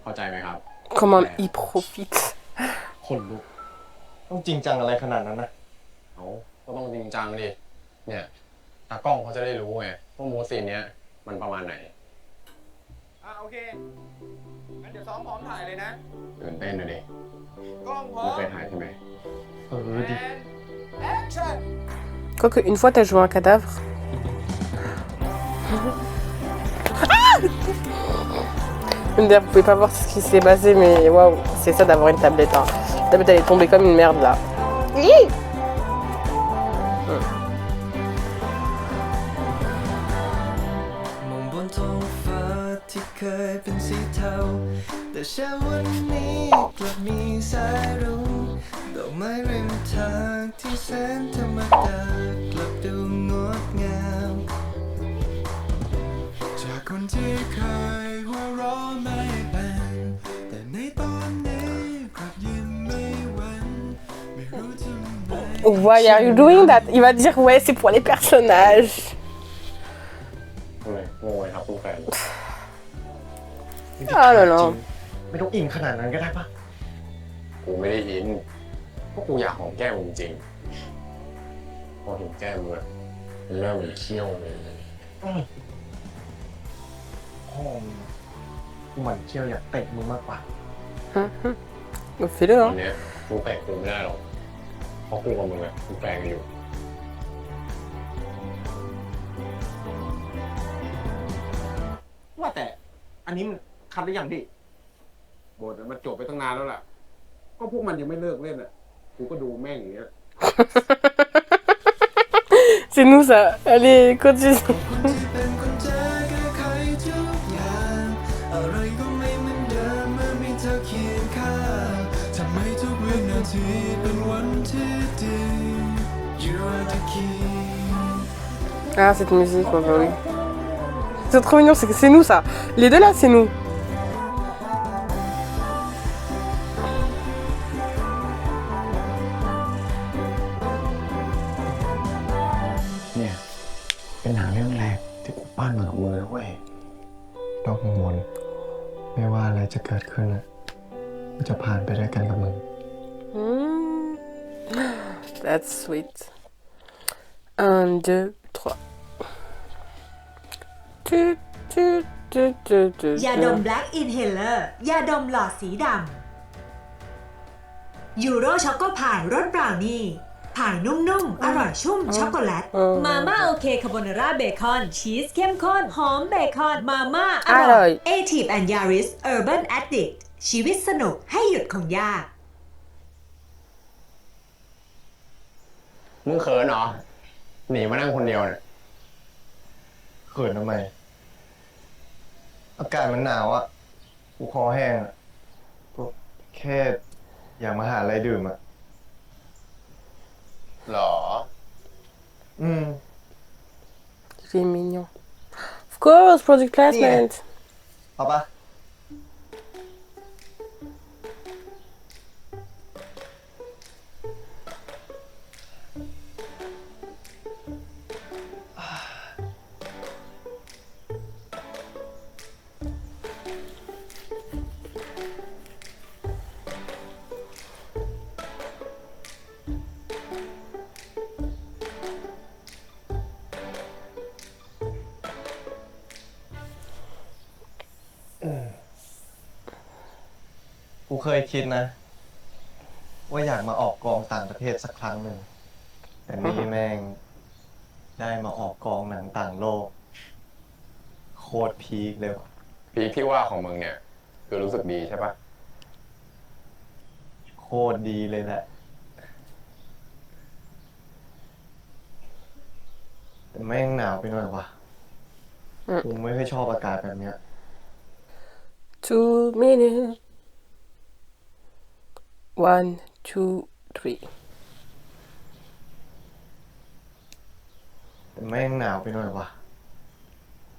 เข้าใจไหมครับ Comment ils profitent. คนลุกต้องจริงจังอะไรขนาดนั้นนะ ก็ต้องจริงจังดิ เนี่ยตากล้องเขาจะได้รู้ไงว่ามูซีนเนี้ยมันประมาณไหน โอเค งั้นเดี๋ยวซ้อมพร้อมถ่ายเลยนะ ตื่นเต้นเลยดิ กล้องพร้อ มึง ม เคยถ่ายใช่ไหม ดิ Quoique, une fois, t'as joué un cadavre. D'ailleurs, vous pouvez pas voir ce qui s'est passé, mais waouh, c'est ça d'avoir une tablette. Hein. La tablette, elle est tombée comme une merde là. สีเทาแต่เช้าวันนี้กลับมีสายรุ้งดอกไม้ริมทางที่แสนธรรมดากลับดูงดงามจากคนที่เคยหัวเราะไม่เป็นแต่ในตอนนี้กลับยิ้มไม่หวันไม่รู้ทำไม Why are you doing that? Il va dire ouais, c'est pour les personnages. ทำไมโง่ครับคุณแฟน Oh là là. ไม่ต้องอินขนาดนั้นก็ได้ปะ กูไม่ได้อินเพราะกูอยากหอมแก้มมึงจริงพอเห็นแก้มมึงอะเริ่มเคี้ยวเลย ห้องกูหมั่นเชี่ยวอยากเตะมึงมากกว่า Fais-le, ตอ hein. นเนี้ยกูแตะกูไม่ได้หรอกเพราะกูกับมึงอะกูแปลงกันอยู่ ว่าแต่อันนี้มันคัดได้ยังพี่ บทมันจบไปตั้งนานแล้วล่ะ ก็พวกมันยังไม่เลิกเล่นอ่ะ กูก็ดูแม่งอย่างเงี้ย C'est nous ça. Allez, continue. เป็นคนเจอแก้ไขทุกอย่างอะไรก็ไม่เหมือนเดิมเมื่อมีเธอเคียงข้างทำให้ทุกวินาทีเป็นวันที่ดี You are the key Ah, cette musique, ouais, bah oui. C'est trop mignon, c'est nous ça. Les deux là, c'est nous. เนี่ยเป็นหนังเรื่องแรกที่กูปั้นมากับมือเว้ย ต้องกังวลไม่ว่าอะไรจะเกิดขึ้นอะกูจะผ่านไปด้วยกันกับมึง That's sweet. 1, 2, 3. ยาดม Black Inhaler ยาดมหลอดสีดำยูโรช็อกโกพายรสบราวนี่พายนุ่มๆ อร่อยชุ่มช็อกโกแลต มาม่าโอเคคาโบนาร่าเบคอนชีสเข้มข้นหอมเบคอนมาม่าอร่อย A-Tip and Yaris Urban Addict ชีวิตสนุกให้หยุดของยาก มึงเขินเหรอ หนีมานั่งคนเดียวเนี่ย เขินทำไม อากาศมันหนาวอ่ะ กูคอแห้งอะก็แค่อยากมาหาอะไรดื่มอ่ะ หรอ C'est mignon. Of course, product placement. เอาปะกูเคยคิดนะ ว่าอยากมาออกกองต่างประเทศสักครั้งหนึ่ง แต่นี่แม่งได้มาออกกองหนังต่างโลก โคตรพีคเลยว่ะ พีคที่ว่าของมึงเนี่ย คือรู้สึกดีใช่ปะ โคตรดีเลยแหละ แต่แม่งหนาวไปหน่อยว่ะกูไม่ค่อยชอบอากาศแบบเนี้ย 2 minutes. 1, 2, 3. แต่แม่งหนาวไปหน่อยว่ะ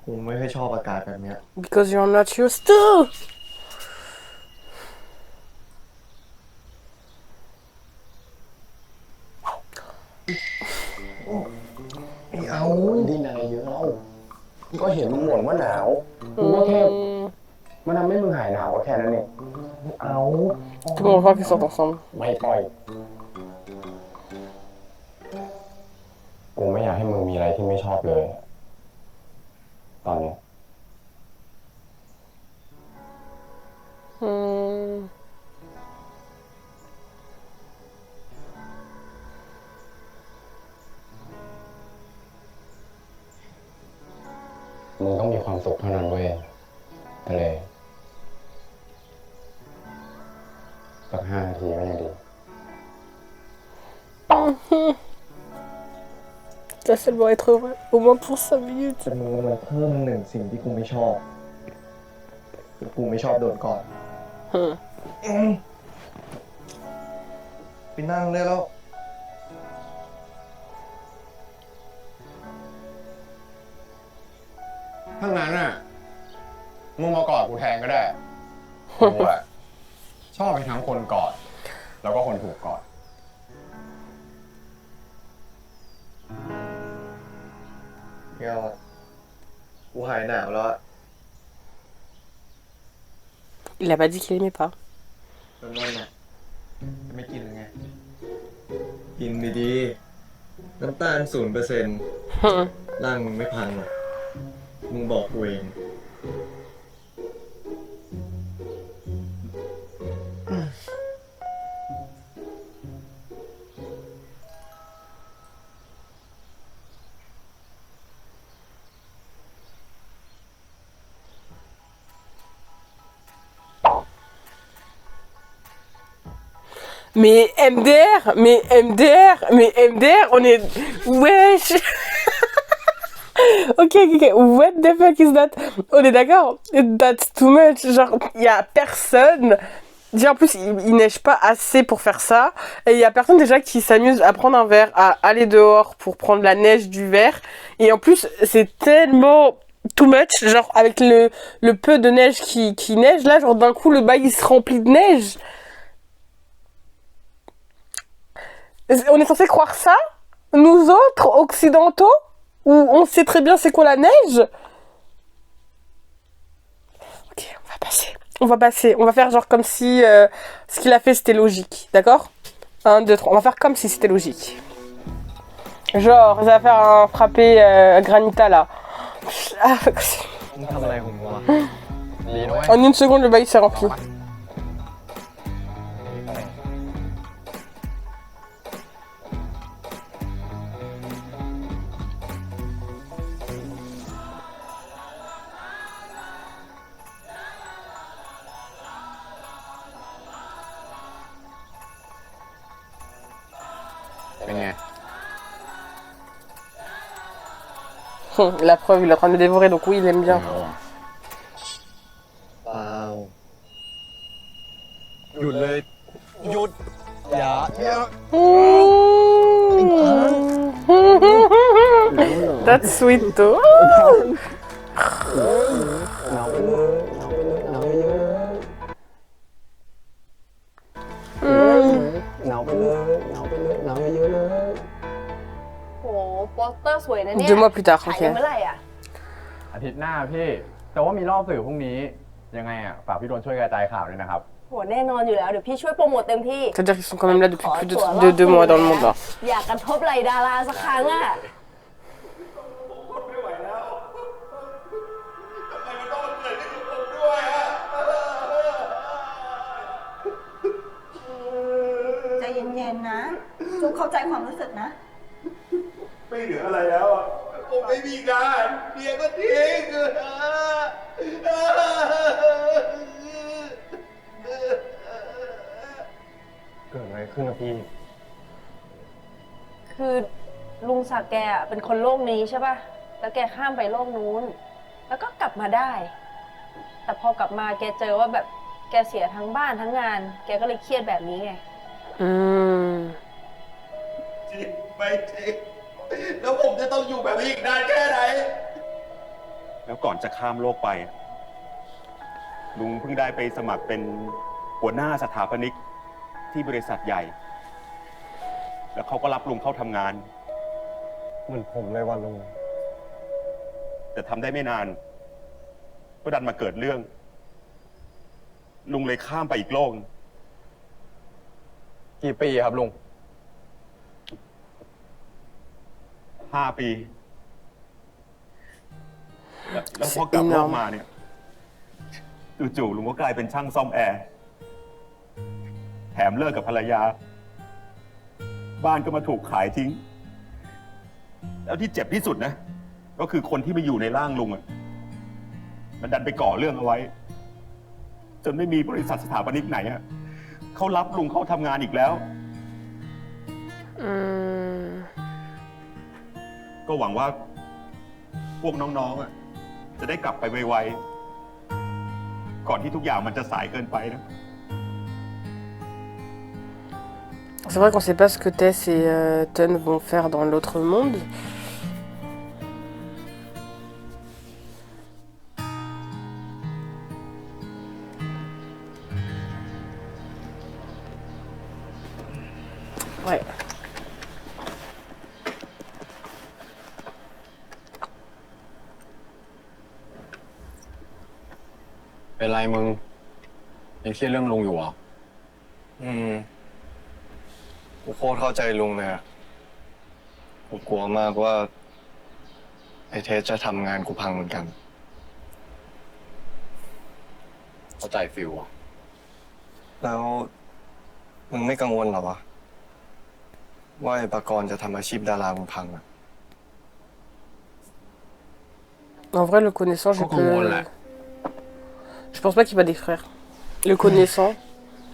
กูไม่ค่อยชอบอากาศแบบเนี้ย Because you're not used to. ไม่เอาที่ไหนเยอะแล้วก็เห็นมึงบ่นว่าหนาวมึงก็แค่มันทำให้มึงหายหนาวก็แค่นั้นเองเอา Tout le monde voit qu'ils sont ensemble. ไม่ปล่อยกูไม่อยากให้มึงมีอะไรที่ไม่ชอบเลย ตอนนี้ มึงต้องมีความสุขเท่านั้นเว้ยทะเลสัก5 นาทีก็ยังดี Ça, ça doit être vrai. Au moins pour 5 minutes. แต่มึงมันเพิ่มหนึ่งสิ่งที่กูไม่ชอบ กูไม่ชอบโดนกอดไปนั่งได้แล้ว ถ้างั้นน่ะมึงมากอดกูแทนก็ได้กูอะชอบให้ทั้งคนกอดแล้วก็คนถูกกอด ไม่เอาอะกูหายหนาวแล้วอะ Il a pas dit qu'il aimait pas. นั่นน่ะจะไม่กินหรือไง กินดีๆน้ำตาล0%ร่างมึงไม่พังหรอกมึงบอกกูเอง Mais MDR, on est... Wesh. Ok, what the fuck is that? On est d'accord? That's too much. Genre, il y a personne... Déjà, en plus, il neige pas assez pour faire ça. Et il y a personne déjà qui s'amuse à prendre un verre, à aller dehors pour prendre la neige du verre. Et en plus, c'est tellement too much. Genre, avec le peu de neige qui neige, là, genre, d'un coup, le bail, il se remplit de neige. On est censé croire ça? Nous autres, occidentaux? Où on sait très bien c'est quoi la neige? Ok, on va passer. On va faire genre comme si ce qu'il a fait c'était logique. D'accord? 1, 2, 3. On va faire comme si c'était logique. Genre, ça va faire un frappé granita là. En une seconde, le bail s'est rempli. La preuve, il est en train de le dévorer, donc oui, il aime bien. เปล่าหยุดเลยหยุดอย่า That's sweet too. หนาวไปเลยหนาวไปเยอะหนาวไปเลยหนาวไปเลยหนาวเยอะเลย โหโปสเตอร์สวยนะเนี่ย 2 mois plus tard, ถ่าย ok. กันเมื่อไหร่อ่ะ อาทิตย์หน้าพี่ แต่ว่ามีรอบสื่อพรุ่งนี้ ยังไงอ่ะ ฝากพี่โดนช่วยกระจายข่าวด้วยนะครับ โหแน่นอนอยู่แล้ว เดี๋ยวพี่ช่วยโปรโมทเต็มที่ C'est-à-dire qu'ils sont quand même là depuis plus de 2 mois dans le monde là. อยากกระทบไหลดาราสักครั้งอ่ะ ใจเย็นๆนะจูเข้าใจความรู้สึกนะ ไม่เหลืออะไรแล้วอ่ะผมไม่มีงานเมียก็ทิ้งเกิดอะไรขึ้นนะพี่ คือลุงศักดิ์แกอะเป็นคนโลกนี้ใช่ป่ะ แล้วแกข้ามไปโลกนู้น แล้วก็กลับมาได้ แต่พอกลับมาแกเจอว่าแบบแกเสียทั้งบ้านทั้งงาน แกก็เลยเครียดแบบนี้ไง จริงไม่จริงแล้วผมจะต้องอยู่แบบนี้อีกนานแค่ไหน แล้วก่อนจะข้ามโลกไป ลุงเพิ่งได้ไปสมัครเป็นหัวหน้าสถาปนิกที่บริษัทใหญ่ แล้วเขาก็รับลุงเข้าทำงาน เหมือนผมเลยว่าลุง แต่ทำได้ไม่นานก็ดันมาเกิดเรื่อง ลุงเลยข้ามไปอีกโลก กี่ปีครับลุง 5 ปี แล้วพอกลับโลกมาเนี่ยจู่ๆลุงก็กลายเป็นช่างซ่อมแอร์ แถมเลิกกับภรรยา บ้านก็มาถูกขายทิ้ง แล้วที่เจ็บที่สุดนะ ก็คือคนที่มาอยู่ในร่างลุงอ่ะมันดันไปก่อเรื่องเอาไว้ จนไม่มีบริษัทสถาปนิกไหนอ่ะเขารับลุงเข้าทำงานอีกแล้ว ก็หวังว่าพวกน้องๆอ่ะจะได้กลับไปไวๆ ก่อนที่ทุกอย่างมันจะสายเกินไปนะ C'est vrai qu'on sait pas ce que Tess et Ton vont faire dans l'autre monde. Ouais. เป็นไรมึงยังเครียดเรื่องลุงอยู่เหรอ กูโคตรเข้าใจลุงเลยอะกูกลัวมากว่าไอ้เทสจะทำงานกูพังเหมือนกัน เข้าใจฟิลอะ แล้วมึงไม่กังวลเหรอวะว่าไอ้ปากรจะทำอาชีพดารามึงพังอะ En vrai, le connaissant, je peux... Je pense pas qu'il va détruire. Le connaissant.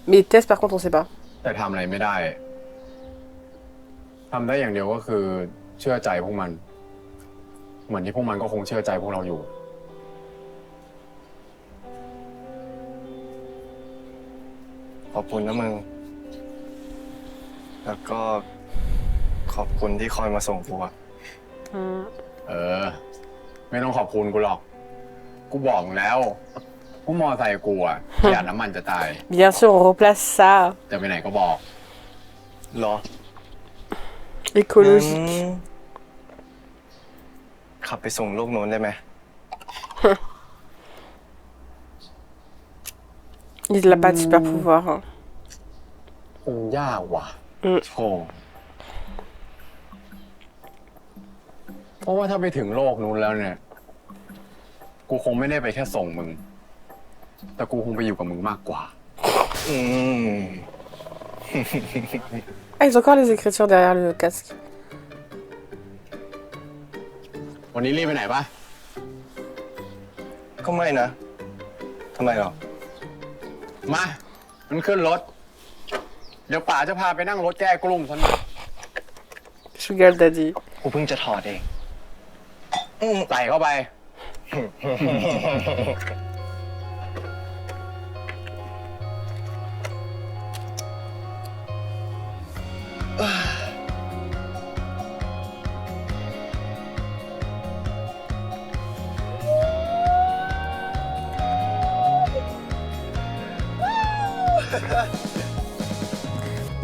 Mais Tess, par contre, on sait pas. แต่ทำอะไรไม่ได้ทำได้อย่างเดียวก็คือเชื่อใจพวกมัน เหมือนที่พวกมันก็คงเชื่อใจพวกเราอยู่ ขอบคุณนะมึง แล้วก็ขอบคุณที่คอยมาส่งกูอะ ไม่ต้องขอบคุณกูหรอก กูบอกแล้วพวกมอไซค์กูอะประหยัดน้ำมันจะตาย Bien sûr, on replace ça. จะไปไหนก็บอก เหรอ Écologique. ขับไปส่งโลกโน้นได้ไหม Il a pas de super pouvoir. Hein. คงยากว่ะโธ่เพราะว่าถ้าไปถึงโลกนู้นแล้วเนี่ย กูคงไม่ได้ไปแค่ส่งมึง แต่กูคงไปอยู่กับมึงมากกว่า Ah, ils ont encore les écritures derrière le casque. วันนี้รีบไปไหนปะ ก็ไม่นะ ทำไมหรอ มามันขึ้นรถ เดี๋ยวป๋าจะพาไปนั่งรถแก้กลุ่มซะหน่อย Sugar Daddy. กูเพิ่งจะถอดเอง ใส่เข้าไป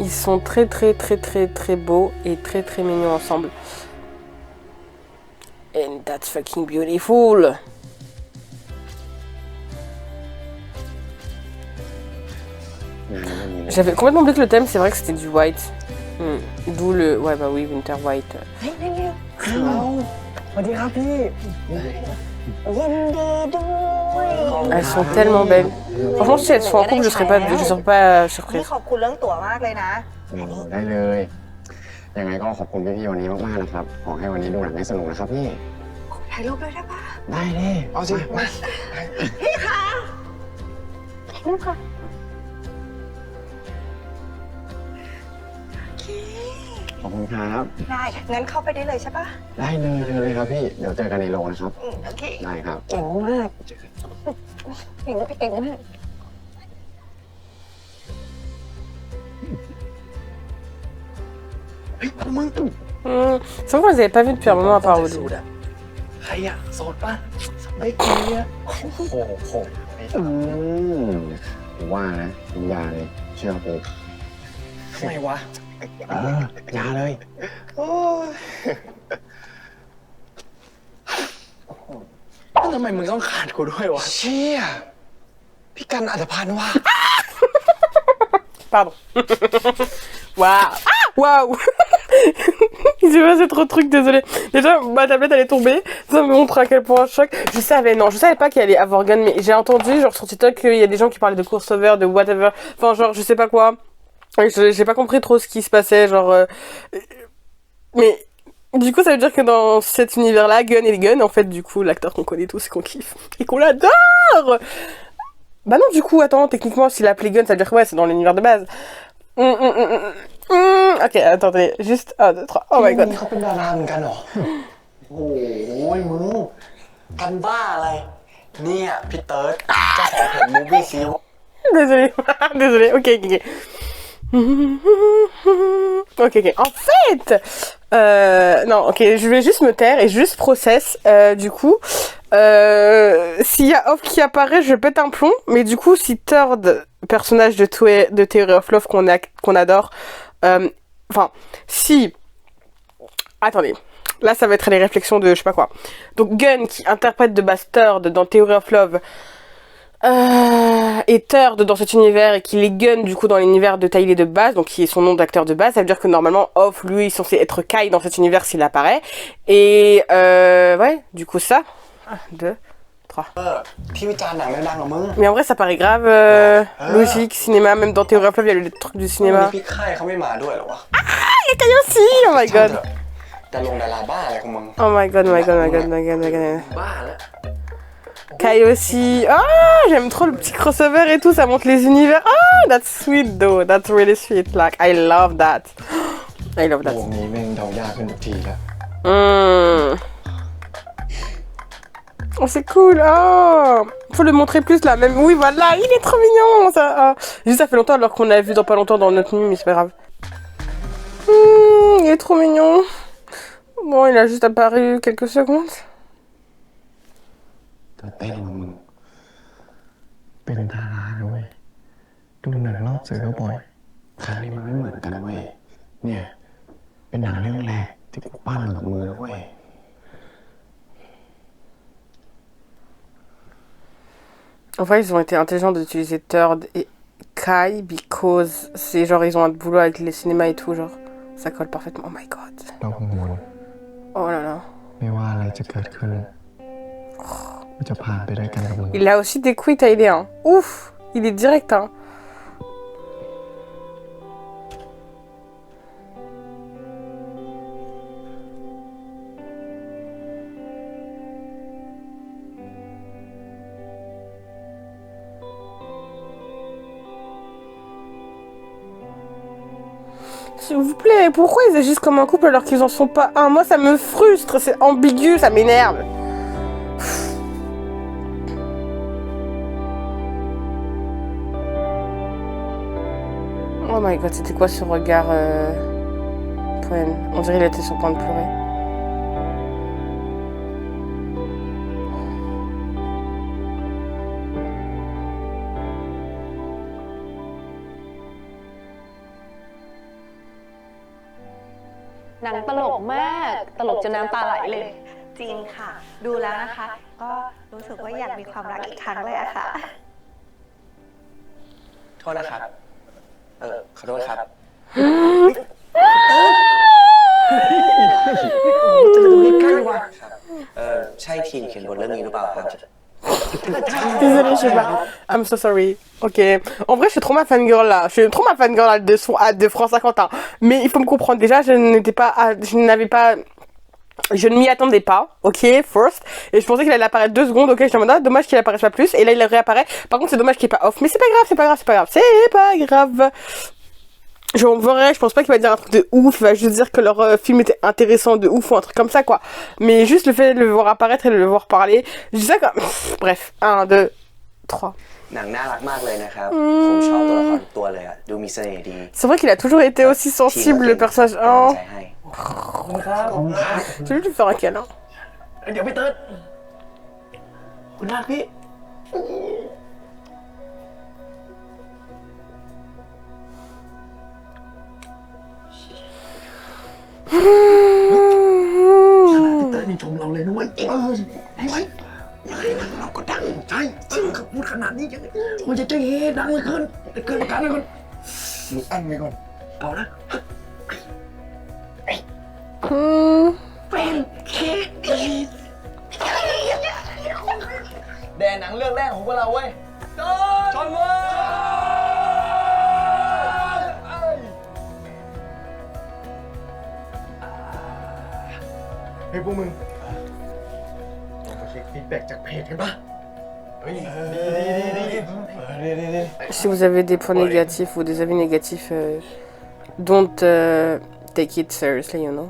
Ils sont très très beaux et très mignons ensemble. And that's fucking beautiful. J'avais complètement oublié que le thème, c'est vrai que c'était du white. D'où le... Ouais, bah oui, Winter White. สวัสดีครับพี่ยินดีด้วย Elles sont tellement belles. Franchement, si elles sont en couple, je serais pas surprise. ขอบคุณเรื่องตั๋วมากเลยนะ ได้เลย ยังไงก็ขอบคุณพี่ๆวันนี้มากๆนะครับ ขอให้วันนี้ดูหนังให้สนุกนะครับพี่ ถ่ายรูปด้วยได้ปะ ได้เลยเอาสิมา พี่คะถ่ายรูปค่ะ ขอบคุณครับ ได้ งั้นเข้าไปได้เลยใช่ปะ ได้เลยครับพี่ เดี๋ยวเจอกันในโรงนะครับ โอเค ได้ครับ เก่งมากเก่งมากเก่งมาก เฮ้ยมึง C'est vrai qu'on les avait pas vus depuis un moment à part Oli. ใครอะโสดปะไม่คุยอะ โอ้โหผมว่านะคุณยาเลย เชื่อผม ทำไมวะ ยาเลย โอ้ยแล้วทำไมมึงต้องขาดกูด้วยวะ เชี่ยพี่กันอัตภัณฑ์ว่ะ Pardon. Waouh. Ah, waouh. Il s'est passé trop de trucs, désolé. Déjà, ma tablette elle est tombée. Ça me montre à quel point un choc. Je savais pas qu'il allait avoir gun, mais j'ai entendu genre sur TikTok qu'il y a des gens qui parlaient de crossover, de whatever. Enfin, genre, je sais pas quoi. J'ai pas compris trop ce qui se passait, genre. Mais du coup, ça veut dire que dans cet univers-là, Gun et Gun, en fait, du coup, l'acteur qu'on connaît tous et qu'on kiffe et qu'on adore. Bah non, du coup, attends, techniquement, s'il a appelé Gun, ça veut dire que ouais, c'est dans l'univers de base. Ok, attendez, juste 1, 2, 3. Oh my god. เขาเป็นดาราเหมือนกันเหรอ โอ้ยมึงกันบ้าอะไร เนี่ยพี่เติร์ดเจ้าของเพจ Movie Seal. Désolée, désolée, ok. Ok. En fait, non, ok, je vais juste me taire et juste process. Du coup, s'il y a Off qui apparaît, je pète un plomb. Mais du coup, si Third, personnage de Theory of Love qu'on adore, enfin, si... Attendez, là ça va être les réflexions de je sais pas quoi. Donc Gunn qui interprète de base Third dans Theory of Love et Third dans cet univers et qu'il est Gunn du coup dans l'univers de Tyler de base, donc qui est son nom d'acteur de base, ça veut dire que normalement Off lui est censé être Kai dans cet univers s'il apparaît. Et ouais, du coup ça. 1, 2, 3. Mais en vrai ça paraît grave logique, cinéma, même dans Theory of Love il y a le truc du cinéma. Ah, il y a Kai aussi, oh my god. Oh my god. Kai aussi. Ah, j'aime trop le petit crossover et tout, ça montre les univers. Ah, that's sweet though. That's really sweet. Like, I love that. I love that. Oh, c'est cool. Oh, faut le montrer plus là. Même, oui, voilà, il est trop mignon. Ça, juste, ça fait longtemps alors qu'on l'a vu dans pas longtemps dans notre nuit, mais c'est pas grave. Il est trop mignon. Bon, il a juste apparu quelques secondes. เต้นมึงเป็นดารานะเว้ยดูหนังรอบสื่อบ่อยครั้งนี้มันไม่เหมือนกันนะเว้ยเนี่ยเป็นหนังเรื่องแรกที่กูปั้นกับมือนะเว้ย En fait, ils ont été intelligents d'utiliser Third et Kai because c'est genre ils ont un boulot avec les cinémas et tout, genre ça colle parfaitement. Oh my god. เรากังวล Oh là là. ไม่ว่าอะไรจะเกิดขึ้นมันจะผ่านไปด้วยกันกับมึง Il a aussi des couilles taillées, hein. Ouf, il est direct, hein. S'il vous plaît, pourquoi ils agissent comme un couple alors qu'ils en sont pas un? Moi, ça me frustre, c'est ambigu, ça m'énerve. Oh my god, c'était quoi ce regard Poen? On dirait qu'il était sur le point de pleurer. Nàng ตลกมาก ตลกจนน้ำตาไหลเลย จริงค่ะ ดูแล้วนะคะ ก็รู้สึกว่าอยากมีความรักอีกครั้งเลยอะค่ะ โทษนะครับ ขอโทษครับ จะดูใกล้ๆว่ะใช่ทีมเขียนบทเรื่องนี้หรือเปล่าครับ Désolée, je sais pas. I'm so sorry. Ok. En vrai, je suis trop ma fangirl là. Je suis trop ma fangirl là de France Saint-Quentin. Mais il faut me comprendre. Déjà, je ne m'y attendais pas. Ok, first. Et je pensais qu'il allait apparaître 2 secondes. Ok, je me disais, dommage qu'il apparaisse pas plus. Et là, il réapparaît. Par contre, c'est dommage qu'il est pas off. Mais c'est pas grave, c'est pas grave, c'est pas grave. C'est pas grave. Je pense pas qu'il va dire un truc de ouf, il va juste dire que leur film était intéressant de ouf ou un truc comme ça quoi. Mais juste le fait de le voir apparaître et de le voir parler, je dis ça comme... Bref, 1, 2, 3. C'est vrai qu'il a toujours été aussi sensible le personnage. Oh. Je vais lui faire un câlin. เดี๋ยวพี่เติร์ดคุณรักพี่ พี่เติร์ดนี่ชมเราเลยนะเว้ยให้ไว้เราก็ดังใช่เขาพูดขนาดนี้ยังมันจะเฮดังเลยขึ้นเกินประกันเลยก่อนมึงอั้นไว้ก่อนเอานะเป็นเคแดนหนังเรื่องแรกของพวกเราเว้ยชนมือเฮ้ยพวกมึงลองมาเช็คฟีดแบ็กจากเพจกันปะเฮ้ยดี Si vous avez des points négatifs ou des avis négatifs, don't take it seriously, you know.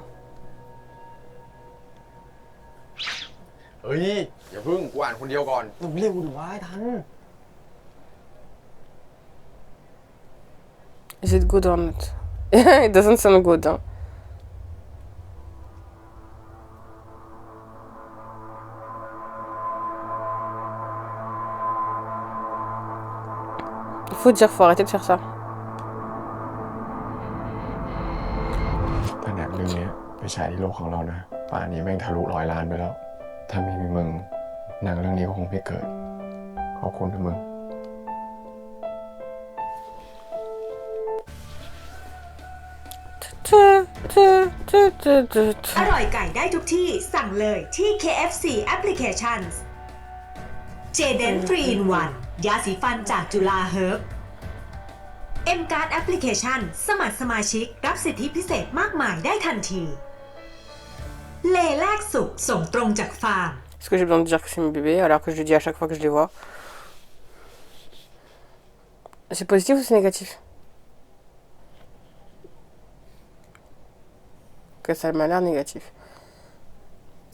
เฮ้ย อย่าพึ่งกูอ่านคนเดียวก่อน เร็วดิวะไอ้ทัน Is it good or not? It doesn't sound good. Hein. Il faut dire, faut arrêter de faire ça. ถ้าหนังเรื่องนี้ไปฉายที่โลกของเรานะป่านนี้แม่งทะลุ100 ล้านไปแล้ว ถ้าไม่มีมึงหนังเรื่องนี้ก็คงไม่เกิด ขอบคุณนะมึง อร่อยไก่ได้ทุกที่สั่งเลยที่ KFC Applications J-Dent 3-in-1 ยาสีฟันจากจุฬาเฮิร์บ M-Card Application สมัครสมาชิกรับสิทธิพิเศษมากมายได้ทันที เลแลกสุกส่งตรงจากฟาร์ม Est-ce que j'ai besoin de dire que c'est mon bébé alors que je le dis à chaque fois que je les vois? C'est positif ou c'est négatif? Que ça m'a l'air négatif.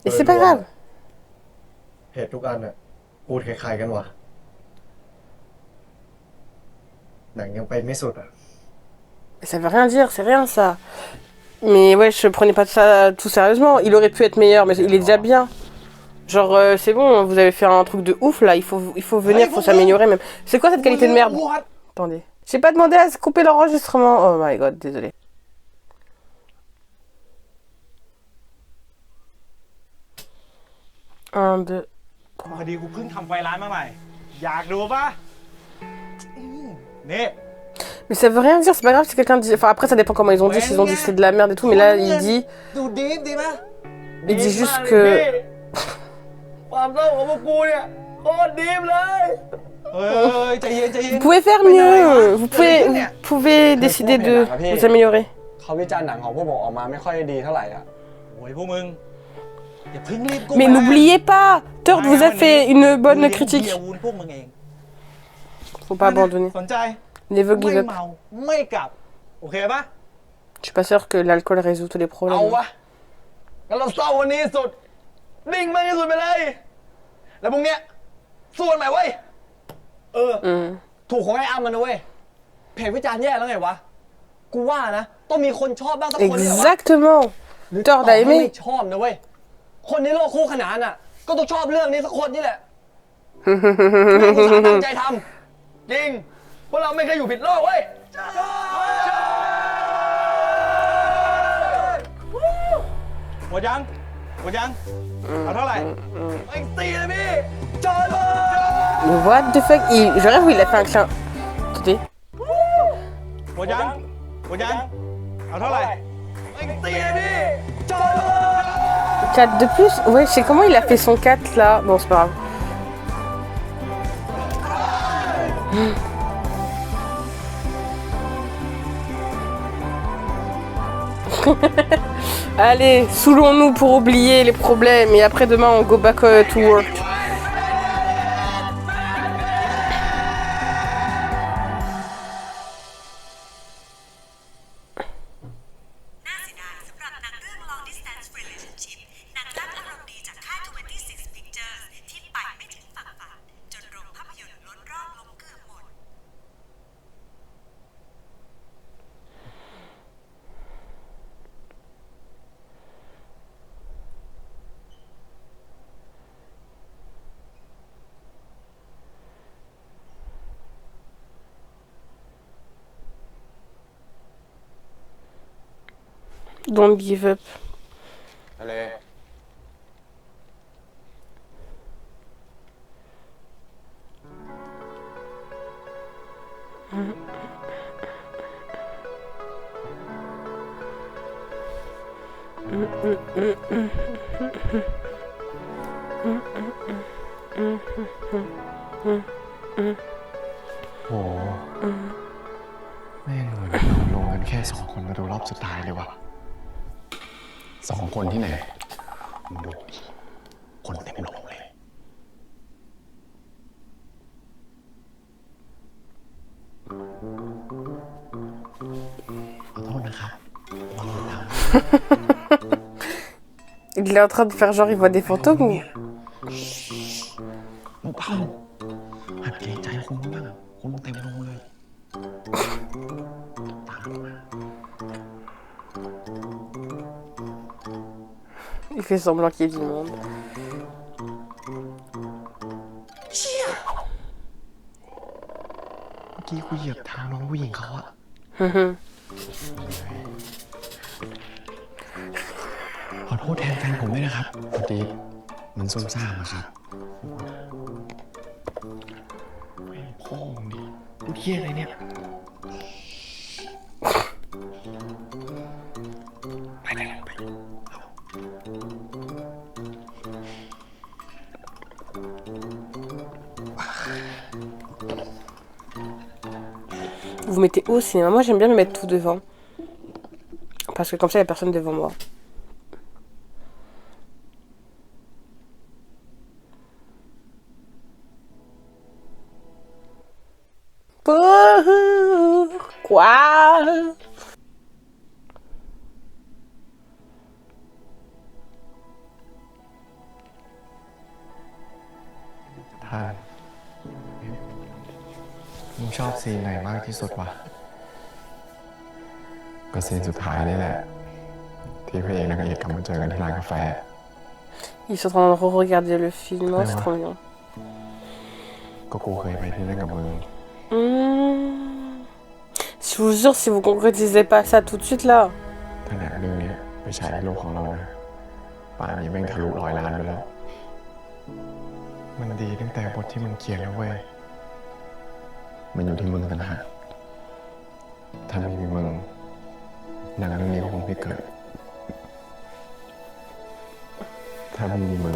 Et c'est pas grave. เหตุทุกอันน่ะพูดคล้ายๆกันว่ะหนังยังไปไม่สุดอ่ะ Ça veut rien dire, c'est rien ça. Mais ouais, je prenais pas ça tout sérieusement. Il aurait pu être meilleur, mais il est déjà bien. Genre, c'est bon, vous avez fait un truc de ouf là, il faut venir, il faut s'améliorer même. C'est quoi cette qualité de merde? Attendez. J'ai pas demandé à se couper l'enregistrement. Oh my god, désolé. 1, 2, 3. พอดีกูเพิ่งทำไฟร้านมาใหม่ อยากดูปะนี่ Mais ça veut rien dire, c'est pas grave si quelqu'un dit. Enfin, après, ça dépend comment ils ont dit, s'ils ont dit que c'est de la merde et tout, mais là, il dit. ดูดีดีไหม Il dit juste que. ความเศร้าของพวกกูเนี่ยโคตรดีเลย เฮ้ยใจเย็นใจเย็น Vous pouvez faire mieux, vous pouvez décider de vous améliorer. เขาวิจารณ์หนังของพวกผมออกมาไม่ค่อยดีเท่าไหร่อ่ะ โอ้ยพวกมึง อย่าเพิ่งรีบกู Mais n'oubliez pas, Third vous a fait une bonne critique. เดี๋ยววุ้นพวกมึงเอง Faut pas abandonner. สนใจ Never ไม่ give up. เมาไม่กลับ โอเคปะ Je suis pas sûre que l'alcool résout tous les เอา problèmes. วะงั้นเราเศร้าวันนี้สุดดิ่งมากที่สุดไปเลย แล้วพรุ่งเนี้ยสู้กันใหม่เว้ย ถูกของไอ้อ้ำมันนะเว้ย เพจวิจารณ์แย่แล้วไงวะ กูว่านะ ต้องมีคนชอบบ้างสักคนเนี่ย Exactement. Third a ไม่ aimé. ชอบนะเว้ย คนในโลกคู่ขนานน่ะ ก็ต้องชอบเรื่องนี้สักคนนี่แหละแม่งอุตส่าห์ตั้งใจทำจริงพวกเราไม่เคยอยู่ผิดโลกเว้ย หมดยังหมดยัง เอาเท่าไหร่ ไอ้ตีเลยพี่จอดเลย Mais what the fuck? Je rêve où il a fait un clin. Attendez. หมดยังหมดยัง เอาเท่าไหร่ ไอ้ตีเลยพี่จอดเลย 4 de plus? Ouais, je sais comment il a fait son 4 là. Bon, c'est pas grave. Allez, saoulons-nous pour oublier les problèmes et après demain on go back to work. Don't give up. Allez.โหแม่งเหมือนลงกันแค่2 คนมาดูรอบสุดท้ายเลยว่ะ2 คนที่ไหนมึงดูดิคนเต็มโรงเลยขอโทษนะครับ Il est en train de faire genre il voit des fantômes ou... Il fait semblant qu'il y ait du monde. เชี่ยเมื่อกี้กูเหยียบเท้าน้องผู้หญิงเขาอะ ขอโทษแทนแฟนผมด้วยนะครับพอดีมันซุ่มซ่ามอะครับไม่พ่อมึงดิพูดเหี้ยอะไรเนี่ย ไปเลยไป Vous vous mettez où au cinéma? Moi j'aime bien me mettre tout devant. Parce que comme ça il n'y a personne devant moi. Pourquoi? ท่านมึงชอบซีนไหนมากที่สุดวะก็ซีนสุดท้ายนี่แหละที่พระเอกนางเอกกลับมาเจอกันที่ร้านกาแฟ Ils sont en train de re-regarder le film, oh, c'est trop bien. ก็กูเคยไปที่นั่นกับมึง Je vous jure, si vous concrétisez pas ça tout de suite là. ถ้าหนังเรื่องนี้ไปฉายในโลกของเรานะป่านนี้แม่งทะลุ100 ล้านไปแล้ว มันดีตั้งแต่บทที่มึงเขียนแล้วเว้ย มันอยู่ที่มึงต่างหากถ้าไม่มีมึงหนังเรื่องนี้ก็คงไม่เกิด ถ้าไม่มีมึง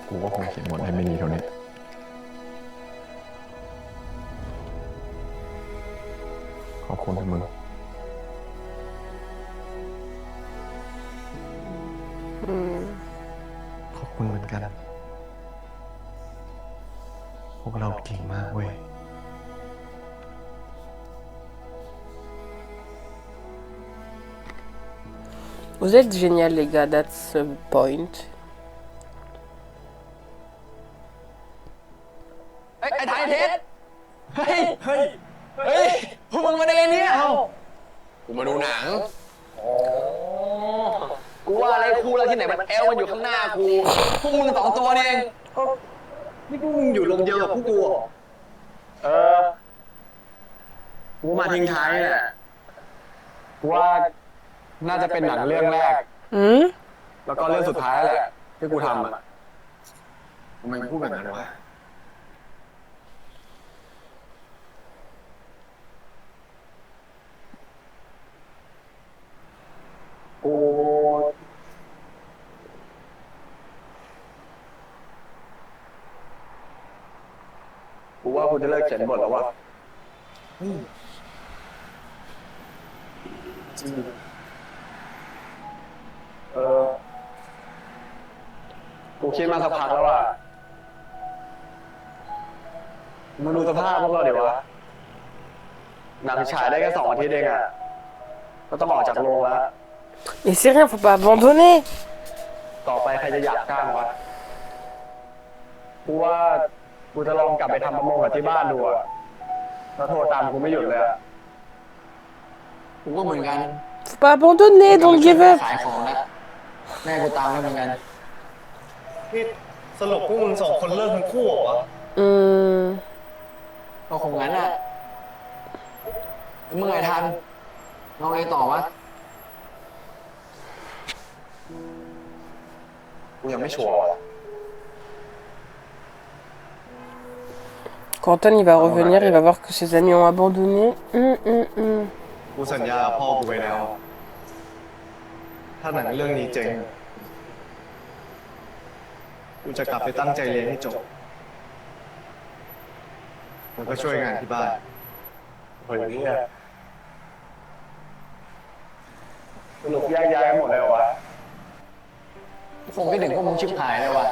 กูก็คงเขียนบทได้ไม่ดีเท่านี้ขอบคุณที่มึง ขอบคุณเหมือนกัน พวกเราเก่งมากเว้ย Vous êtes génial les gars, that's the point. ไอ้ไทยเทสเฮ้ยพวกมึงมาได้ไงเนี่ย กูมาดูหนัง กูว่าอะไรครูแล้วที่ไหนมันแอลมันอยู่ข้างหน้ากูพวกมึง2 ตัวนี่เองนี่พวกมึงอยู่ลงเดียวกับพวกกูเหรอกูมาทิ้งท้ายแหละกูว่าน่าจะเป็นหนังเรื่องแรกแล้วก็เรื่องสุดท้ายแหละที่กูทำอ่ะทำไมมึงพูดแบบนั้นวะกูว่ากูจะเลิกเขียนบทแล้ววะจริงกูคิดมาสักพักแล้วอ่ะมึงดูสภาพพวกเราเดี๋ยววะหนังฉายได้แค่2 อาทิตย์เองอ่ะก็ต้องออกจากโรงแล้ว Mais c'est rien, faut pas abandonner. ต่อไปใครจะอยากจ้างวะกูว่ากูจะลองกลับไปทำประมงกับที่บ้านดูอ่ะแล้วโทรตามกูไม่หยุดเลยอ่ะกูก็เหมือนกัน Faut pas abandonner, don't give up. ขายของแล้วแม่กูตามแล้วเหมือนกันนี่สรุปพวกมึง2 คนเลิกทั้งคู่เหรอวะก็คงงั้นอ่ะมึงไงทันเอาไงต่อวะกูยังไม่ชัวร์ Quand Anton il va revenir, il va voir que ses amis ont abandonné. กูสัญญากับพ่อกูไปแล้วถ้าหนังเรื่องนี้เจ๊งกูจะกลับไปตั้งใจเรียนให้จบแล้วก็ช่วยงานที่บ้านเฮ้ยเนี่ยสรุปแยกย้ายกันหมดเลยวะคงไม่ถึงพวกมึงชิบหายเลยวะ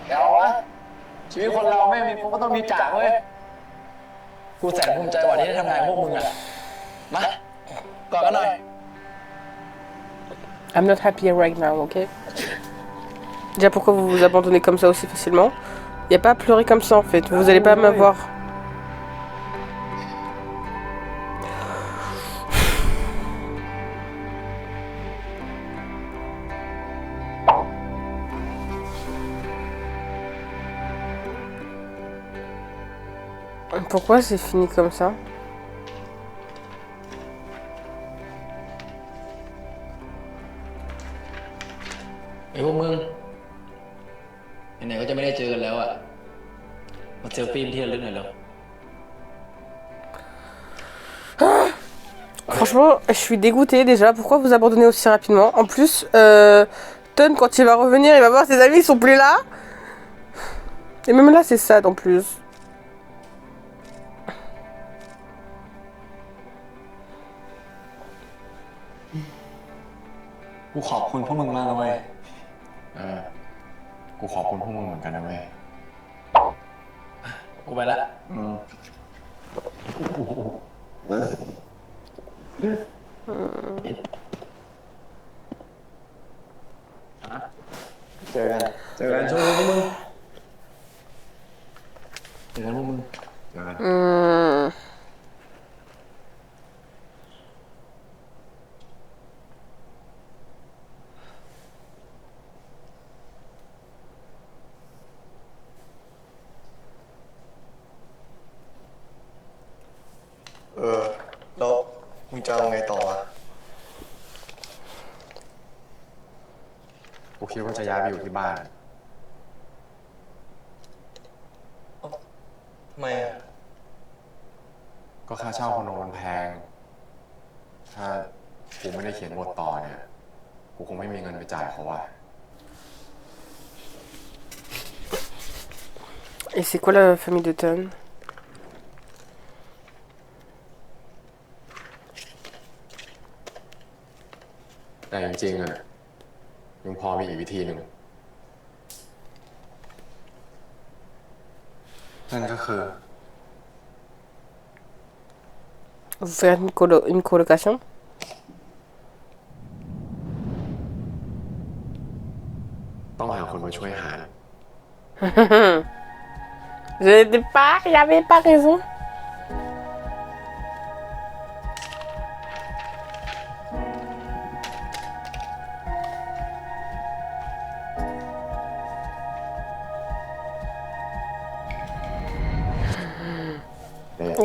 แล้ววะชีวิตคนเราไม่มีก็ต้องมีจากเว้ยกูแสนภูมิใจว่าที่ได้ทำงานพวกมึงอ่ะมากอดกันหน่อย I'm not happy right now, ok? Déjà, pourquoi vous vous abandonnez comme ça aussi facilement? Y a pas à pleurer comme ça en fait, vous allez pas m'avoir. Pourquoi c'est fini comme ça? Etพวกมึงไหนๆก็จะไม่ได้เจอกันแล้วอะมาเซลฟี่ที่ระลึกหน่อยแล้ว Franchement, je suis dégoûtée déjà. Pourquoi vous abandonnez aussi rapidement? En plus, Ton, quand il va revenir, il va voir ses amis, ils sont plus là. Et même là, c'est sad en plus. กูขอบคุณพวกมึงมากนะเว้ย กูขอบคุณพวกมึงเหมือนกันนะเว้ย กูไปละ เจอกันโชคดีพวกมึง เจอกันพวกมึง เจอกัน แล้วมึงจะเอาไงต่อวะ กูคิดว่าจะย้ายไปอยู่ที่บ้าน ทำไมอ่ะ ก็ค่าเช่าคอนโดมันแพง ถ้ากูไม่ได้เขียนบทต่อเนี่ย กูคงไม่มีเงินไปจ่ายเขาว่ะ Et c'est quoi la famille de Ton? แต่จริงๆอ่ะยังพอมีอีกวิธีหนึ่งนั่นก็คือ Vous faites une colocation? ต้องหาคนมาช่วยหา J'avais pas raison.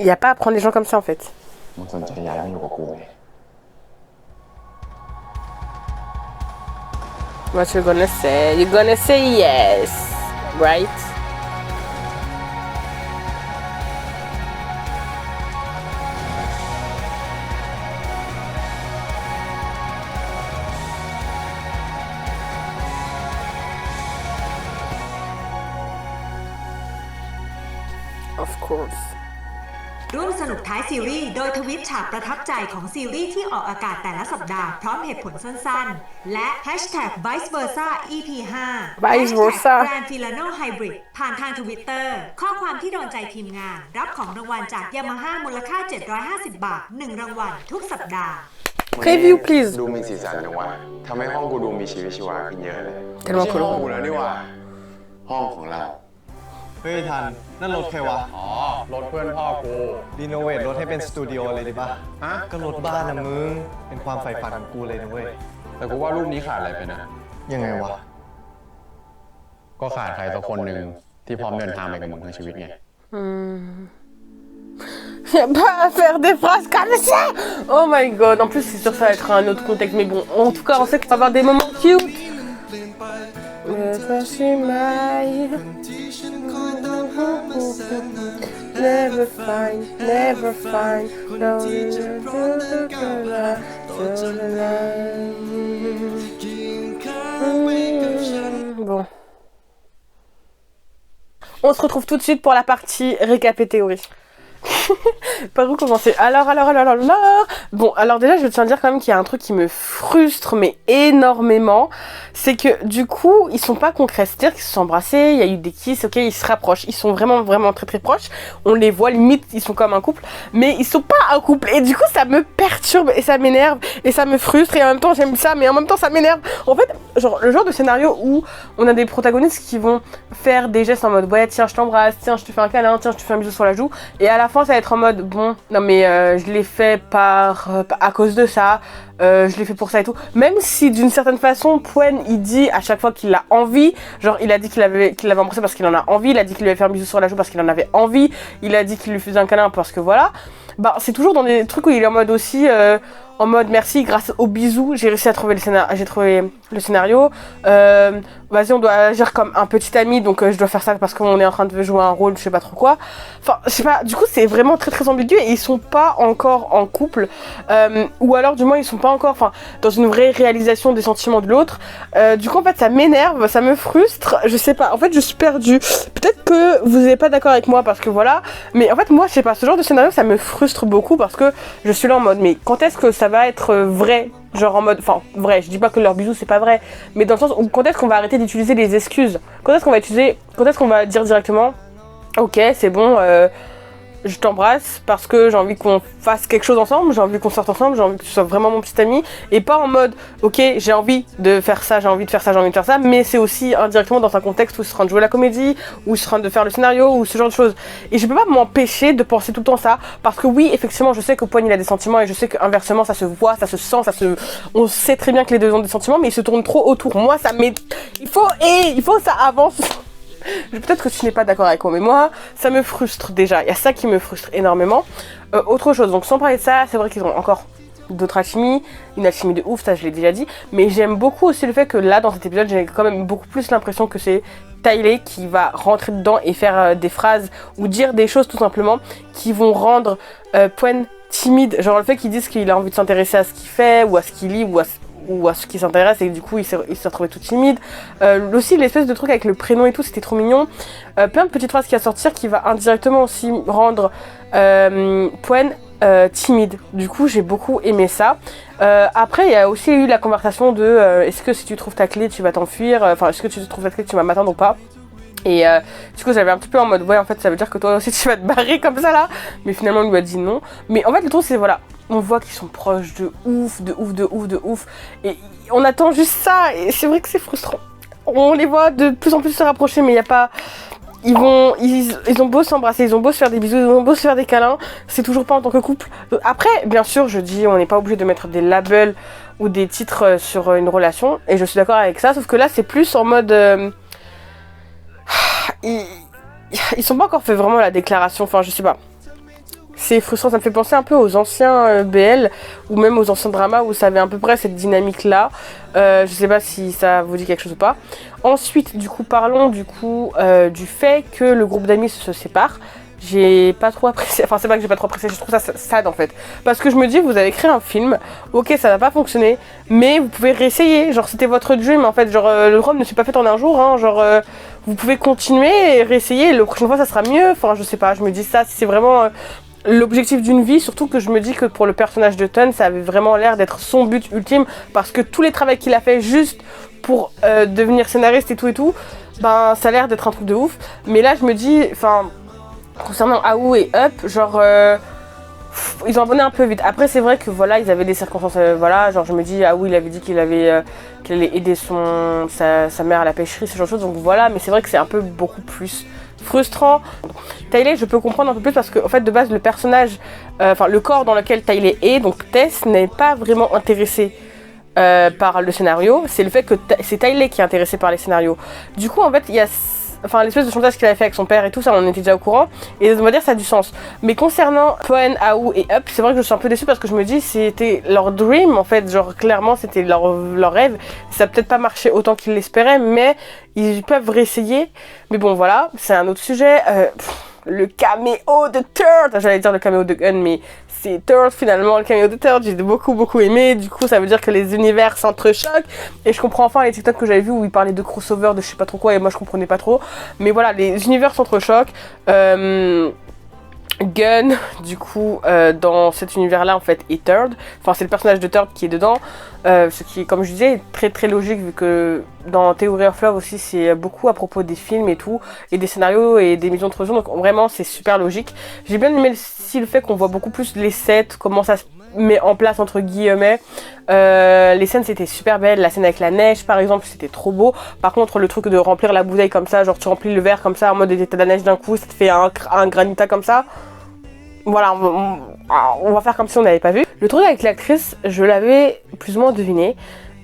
Il n'y a pas à prendre les gens comme ça en fait. มึงสนใจย้ายมาอยู่กับกูไหม What you gonna say? You're gonna say yes, right? Of course. ร่วมสนุกท้ายซีรีส์โดยทวิตฉากประทับใจของซีรีส์ที่ออกอากาศแต่ละสัปดาห์พร้อมเหตุผลสั้นๆ และ Hashtag Vice Versa EP 5 Vice Versa Grand Filano Hybrid ผ่านทาง Twitter ข้อความที่โดนใจทีมงานรับของรางวัลจาก Yamaha มูลค่า 750 บาท 1 รางวัลทุกสัปดาห์ Preview please. ดูมีสีสันจังวะทำให้ห้องกูดูมีชีวิตชีวาขึ้นเยอะเลย Tellement ไม่ใช่ cool. ห้องกูแล้วนี่หว่าห้องของเรา เฮ้ยทัน นั่นรถใครวะ อ๋อ รถเพื่อนพ่อกู รีโนเวทรถให้เป็นสตูดิโอเลยดีป่ะ ฮะ ก็รถบ้านนะมึง เป็นความใฝ่ฝันของกูเลยนะเว้ย แต่กูว่ารูปนี้ขาดอะไรไปนะ ยังไงวะ ก็ขาดใครสักคนหนึ่งที่พร้อมเดินทางไปกับมึงทั้งชีวิตไง Y'a pas à faire des phrases comme ça. Oh my god. En plus, c'est sûr que ça va être un autre contexte. Mais bon, en tout cas, on sait qu'on va avoir des moments cute. Never find. Bon. On se retrouve tout de suite pour la partie récap et théorie. Par où commencer? Alors. Bon, alors déjà, je tiens à dire quand même qu'il y a un truc qui me frustre, mais énormément. C'est que, du coup, ils sont pas concrets. C'est-à-dire qu'ils se sont embrassés, il y a eu des kisses, ok, ils se rapprochent. Ils sont vraiment, vraiment très, très proches. On les voit, limite, ils sont comme un couple. Mais ils sont pas un couple. Et du coup, ça me perturbe et ça m'énerve. Et ça me frustre. Et en même temps, j'aime ça, mais en même temps, ça m'énerve. En fait, genre, le genre de scénario où on a des protagonistes qui vont faire des gestes en mode, ouais, tiens, je t'embrasse, tiens, je te fais un câlin, tiens, je te fais un bisou sur la joue. Et à la fin, ça va être en mode, bon, non mais je l'ai fait à cause de ça, je l'ai fait pour ça et tout. Même si d'une certaine façon, Pwen, il dit à chaque fois qu'il a envie, genre il a dit qu'il l'avait embrassé parce qu'il en a envie, il a dit qu'il lui avait fait un bisou sur la joue parce qu'il en avait envie, il a dit qu'il lui faisait un câlin parce que voilà. Bah c'est toujours dans des trucs où il est en mode aussi, en mode merci, grâce au bisou, j'ai réussi à trouver le scénario. Vas-y, on doit agir comme un petit ami, donc je dois faire ça parce qu'on est en train de jouer un rôle, je sais pas trop quoi. Enfin, je sais pas, du coup c'est vraiment très très ambigu et ils sont pas encore en couple, ou alors du moins ils sont pas encore dans une vraie réalisation des sentiments de l'autre. Du coup en fait ça m'énerve, ça me frustre, je sais pas, en fait je suis perdue. Peut-être que vous n'êtes pas d'accord avec moi parce que voilà, mais en fait moi je sais pas, ce genre de scénario ça me frustre beaucoup parce que je suis là en mode mais quand est-ce que ça va être vrai? Genre en mode, vrai, je dis pas que leur bisou c'est pas vrai, mais dans le sens où quand est-ce qu'on va arrêter d'utiliser les excuses? Quand est-ce qu'on va dire directement ok c'est bon, je t'embrasse parce que j'ai envie qu'on fasse quelque chose ensemble, j'ai envie qu'on sorte ensemble, j'ai envie que tu sois vraiment mon petit ami, et pas en mode ok j'ai envie de faire ça, j'ai envie de faire ça, j'ai envie de faire ça, mais c'est aussi indirectement dans un contexte où ils sont en train de jouer la comédie, où ils sont en train de faire le scénario, ou ce genre de choses. Et je peux pas m'empêcher de penser tout le temps ça, parce que oui effectivement je sais que Pwen il a des sentiments, et je sais qu'inversement ça se voit, ça se sent, on sait très bien que les deux ont des sentiments, mais ils se tournent trop autour. Moi ça m'est... il faut ça avance. Peut-être que tu n'es pas d'accord avec moi, mais moi, ça me frustre déjà. Il y a ça qui me frustre énormément. Autre chose, donc sans parler de ça, c'est vrai qu'ils ont encore d'autres alchimies, une alchimie de ouf, ça je l'ai déjà dit. Mais j'aime beaucoup aussi le fait que là, dans cet épisode, j'ai quand même beaucoup plus l'impression que c'est Tyler qui va rentrer dedans et faire des phrases ou dire des choses tout simplement qui vont rendre Pwen timide. Genre le fait qu'il dise qu'il a envie de s'intéresser à ce qu'il fait, ou à ce qu'il lit, ou à ce qui s'intéresse, et du coup il s'est retrouvé tout timide. Aussi l'espèce de truc avec le prénom et tout, c'était trop mignon. Plein de petites phrases qui à sortir qui va indirectement aussi rendre Pwen timide. Du coup j'ai beaucoup aimé ça. Après il y a aussi eu la conversation de est-ce que si tu trouves ta clé tu vas t'enfuir, est-ce que tu trouves ta clé tu vas m'attendre ou pas. Et du coup j'avais un petit peu en mode ouais en fait ça veut dire que toi aussi tu vas te barrer comme ça là, mais finalement il lui a dit non. Mais en fait le truc c'est voilà, on voit qu'ils sont proches de ouf, et on attend juste ça, et c'est vrai que c'est frustrant. On les voit de plus en plus se rapprocher, mais il y a pas... Ils ont beau s'embrasser, ils ont beau se faire des bisous, ils ont beau se faire des câlins, c'est toujours pas en tant que couple. Après, bien sûr, je dis, on n'est pas obligé de mettre des labels ou des titres sur une relation, et je suis d'accord avec ça, sauf que là c'est plus en mode... Ils sont pas encore fait vraiment la déclaration, je sais pas. C'est frustrant, ça me fait penser un peu aux anciens BL ou même aux anciens dramas où ça avait à peu près cette dynamique là. Je sais pas si ça vous dit quelque chose ou pas. Ensuite, du coup, parlons du fait que le groupe d'amis se sépare. J'ai pas trop apprécié, c'est pas que j'ai pas trop apprécié, je trouve ça sad en fait. Parce que je me dis, vous avez créé un film, ok ça n'a pas fonctionné, mais vous pouvez réessayer, genre c'était votre dream en fait, genre le Rome ne s'est pas fait en un jour, hein, genre vous pouvez continuer et réessayer, la prochaine fois ça sera mieux, je sais pas, je me dis ça, c'est vraiment... l'objectif d'une vie, surtout que je me dis que pour le personnage de Ton, ça avait vraiment l'air d'être son but ultime, parce que tous les travaux qu'il a fait juste pour devenir scénariste et tout, ben ça a l'air d'être un truc de ouf. Mais là je me dis, concernant AOU et Up, genre ils ont abonné un peu vite. Après c'est vrai que voilà, ils avaient des circonstances, genre je me dis, AOU il avait dit qu'il allait aider sa mère à la pêcherie, ce genre de choses, donc voilà, mais c'est vrai que c'est un peu beaucoup plus frustrant. Tyler je peux comprendre un peu plus parce que en fait de base le personnage, le corps dans lequel Tyler est, donc Tess n'est pas vraiment intéressée par le scénario, c'est le fait que c'est Tyler qui est intéressé par les scénarios. Du coup en fait il y a l'espèce de chantage qu'il avait fait avec son père et tout ça, on était déjà au courant, et on va dire ça a du sens. Mais concernant Pwen, AOU et Up, c'est vrai que je suis un peu déçue parce que je me dis c'était leur dream en fait, genre clairement c'était leur rêve, ça a peut-être pas marché autant qu'ils l'espéraient, mais ils peuvent réessayer. Mais bon voilà, c'est un autre sujet. Le caméo de Third, j'allais dire le caméo de Gun, mais c'est Third finalement, le caméo de Third, j'ai beaucoup aimé. Du coup ça veut dire que les univers s'entrechoquent, et je comprends enfin les TikTok que j'avais vu où ils parlaient de crossover, de je sais pas trop quoi, et moi je comprenais pas trop, mais voilà, les univers s'entrechoquent. Gun, du coup, dans cet univers-là, en fait, est Third. C'est le personnage de Third qui est dedans. Ce qui, comme je disais, est très très logique, vu que dans Theory of Love aussi, c'est beaucoup à propos des films et tout, et des scénarios et des millions de raisons. Donc vraiment, c'est super logique. J'ai bien aimé le fait qu'on voit beaucoup plus les sets, comment ça se met en place, entre guillemets. Les scènes, c'était super belle. La scène avec la neige, par exemple, c'était trop beau. Par contre, le truc de remplir la bouteille comme ça, genre tu remplis le verre comme ça, en mode état de la neige d'un coup, ça te fait un granita comme ça. voilà, on va faire comme si on n'avait pas vu. Le truc avec l'actrice, je l'avais plus ou moins deviné.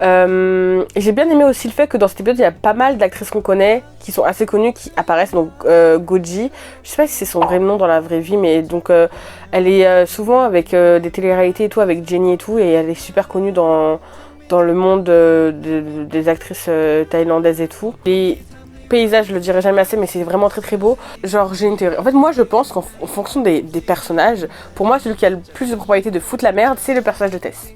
Et j'ai bien aimé aussi le fait que dans cet épisode, il y a pas mal d'actrices qu'on connaît, qui sont assez connues, qui apparaissent. Donc Goji, je sais pas si c'est son vrai nom dans la vraie vie, mais donc elle est souvent avec des téléréalités et tout, avec Jenny et tout, et elle est super connue dans le monde des actrices thaïlandaises et tout. Les paysages, je le dirai jamais assez, mais c'est vraiment très très beau. Genre, j'ai une théorie. En fait, moi je pense qu'en fonction des personnages, pour moi celui qui a le plus de probabilité de foutre la merde, c'est le personnage de Tess.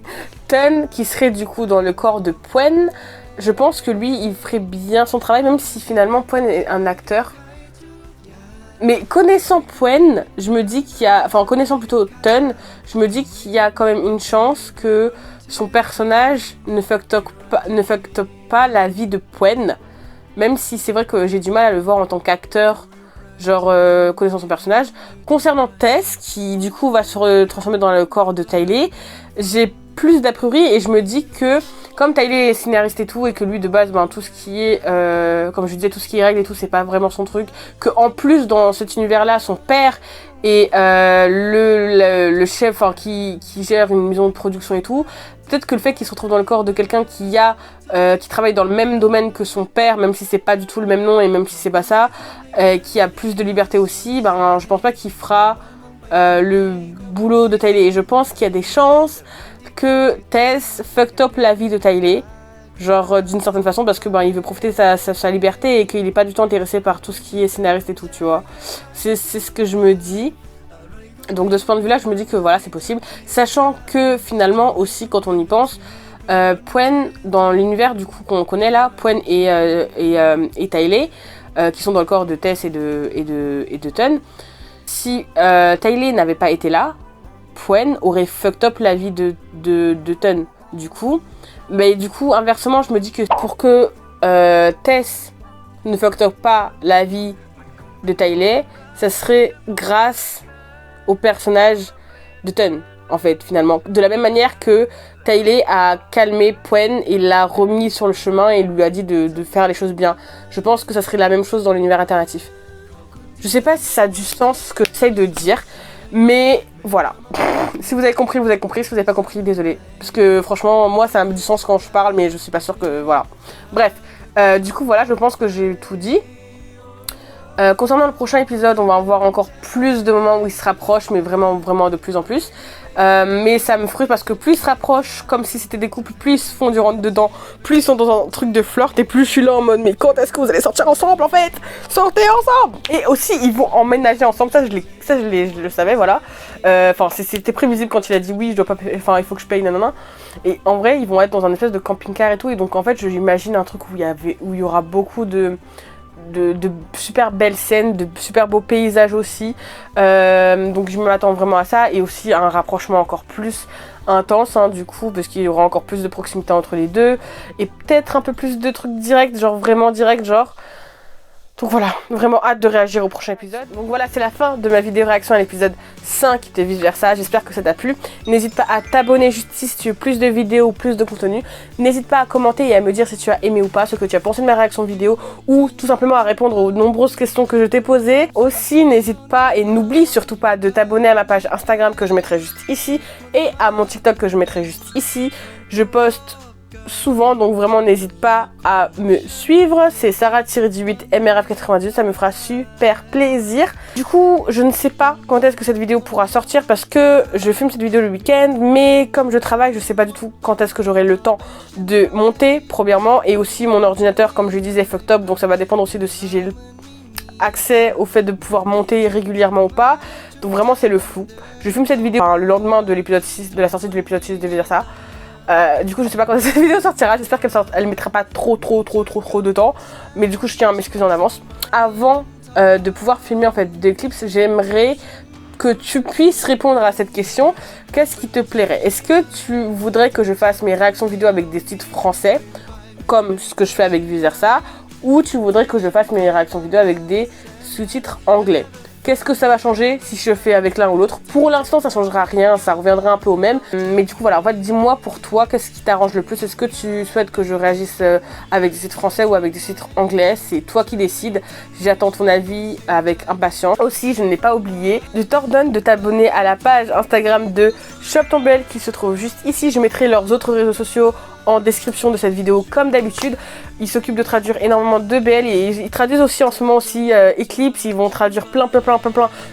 Ten, qui serait du coup dans le corps de Pwen, je pense que lui il ferait bien son travail, même si finalement Pwen est un acteur. Mais connaissant Pwen, je me dis qu'il y a, enfin en connaissant plutôt Ten, je me dis qu'il y a quand même une chance que son personnage ne fuck up pas la vie de Pwen. Même si c'est vrai que j'ai du mal à le voir en tant qu'acteur, genre connaissant son personnage. Concernant Tess, qui du coup va se transformer dans le corps de Tyler, j'ai plus d'a priori et je me dis que comme Tyler est scénariste et tout, et que lui de base, ben, tout ce qui est, comme je disais, tout ce qui est règles et tout, c'est pas vraiment son truc, que en plus dans cet univers-là, son père est le chef qui gère une maison de production et tout, peut-être que le fait qu'il se retrouve dans le corps de quelqu'un qui travaille dans le même domaine que son père, même si c'est pas du tout le même nom et même si c'est pas ça, qui a plus de liberté aussi, ben je pense pas qu'il fera le boulot de Tyler. Et je pense qu'il y a des chances que Tess fucked up la vie de Tyler, genre d'une certaine façon, parce que ben il veut profiter de sa liberté et qu'il est pas du tout intéressé par tout ce qui est scénariste et tout, tu vois. C'est ce que je me dis. Donc de ce point de vue-là, je me dis que voilà, c'est possible. Sachant que finalement aussi, quand on y pense, Pwen, dans l'univers du coup qu'on connaît là, Pwen et Tyler, qui sont dans le corps de Tess et de Ten, si Tyler n'avait pas été là, Pwen aurait fucked up la vie de Ten, du coup. Mais du coup, inversement, je me dis que pour que Tess ne fucked up pas la vie de Tyler, ça serait grâce au personnage de Ten, en fait, finalement. De la même manière que Tyler a calmé Pwen et l'a remis sur le chemin et lui a dit de faire les choses bien. Je pense que ça serait la même chose dans l'univers alternatif. Je sais pas si ça a du sens ce que j'essaie de dire, mais voilà. Si vous avez compris, vous avez compris. Si vous n'avez pas compris, désolé. Parce que franchement, moi, ça a du sens quand je parle, mais je suis pas sûre que... Voilà. Bref. Du coup, voilà, je pense que j'ai tout dit. Concernant le prochain épisode, on va en voir encore plus de moments où ils se rapprochent, mais vraiment, vraiment de plus en plus. Mais ça me frustre parce que plus ils se rapprochent, comme si c'était des couples, plus ils se font du rentre dedans, plus ils sont dans un truc de flirt, et plus je suis là en mode mais quand est-ce que vous allez sortir ensemble en fait? Sortez ensemble! Et aussi ils vont emménager ensemble, ça je le savais, voilà. Enfin c'était prévisible quand il a dit oui, je dois pas, enfin il faut que je paye, nanana. Et en vrai ils vont être dans un espèce de camping-car et tout, et donc en fait j'imagine un truc où il y aura beaucoup de super belles scènes, de super beaux paysages aussi, donc je m'attends vraiment à ça, et aussi un rapprochement encore plus intense, hein, du coup, parce qu'il y aura encore plus de proximité entre les deux, et peut-être un peu plus de trucs directs, genre vraiment direct, genre. Donc voilà, vraiment hâte de réagir au prochain épisode. Donc voilà, c'est la fin de ma vidéo réaction à l'épisode 5 de Vice Versa. J'espère que ça t'a plu. N'hésite pas à t'abonner juste ici si tu veux plus de vidéos ou plus de contenu. N'hésite pas à commenter et à me dire si tu as aimé ou pas, ce que tu as pensé de ma réaction vidéo, ou tout simplement à répondre aux nombreuses questions que je t'ai posées. Aussi, n'hésite pas et n'oublie surtout pas de t'abonner à ma page Instagram que je mettrai juste ici et à mon TikTok que je mettrai juste ici. Je poste souvent, donc vraiment n'hésite pas à me suivre. C'est Sarah-18 MRF98, ça me fera super plaisir. Du coup, je ne sais pas quand est-ce que cette vidéo pourra sortir parce que je filme cette vidéo le week-end, mais comme je travaille, je sais pas du tout quand est-ce que j'aurai le temps de monter, premièrement, et aussi mon ordinateur, comme je le disais, est fucked up, donc ça va dépendre aussi de si j'ai accès au fait de pouvoir monter régulièrement ou pas. Donc vraiment c'est le flou. Je filme cette vidéo le lendemain de l'épisode 6, de la sortie de l'épisode 6 de Versa. Du coup je sais pas quand cette vidéo sortira, j'espère qu'elle mettra pas trop de temps, mais du coup je tiens à m'excuser en avance. Avant de pouvoir filmer en fait des clips, j'aimerais que tu puisses répondre à cette question. Qu'est-ce qui te plairait? Est-ce que tu voudrais que je fasse mes réactions vidéo avec des titres français, comme ce que je fais avec Vice Versa, ou tu voudrais que je fasse mes réactions vidéo avec des sous-titres anglais? Qu'est-ce que ça va changer si je fais avec l'un ou l'autre? Pour l'instant, ça changera rien, ça reviendra un peu au même. Mais du coup, voilà, en fait, dis-moi pour toi, qu'est-ce qui t'arrange le plus? Est-ce que tu souhaites que je réagisse avec des titres français ou avec des titres anglais? C'est toi qui décides. J'attends ton avis avec impatience. Aussi, je n'ai pas oublié, je t'ordonne de t'abonner à la page Instagram de Shop ton BL qui se trouve juste ici. Je mettrai leurs autres réseaux sociaux en description de cette vidéo comme d'habitude. Ils s'occupent de traduire énormément de BL et ils traduisent aussi en ce moment aussi Eclipse. Ils vont traduire plein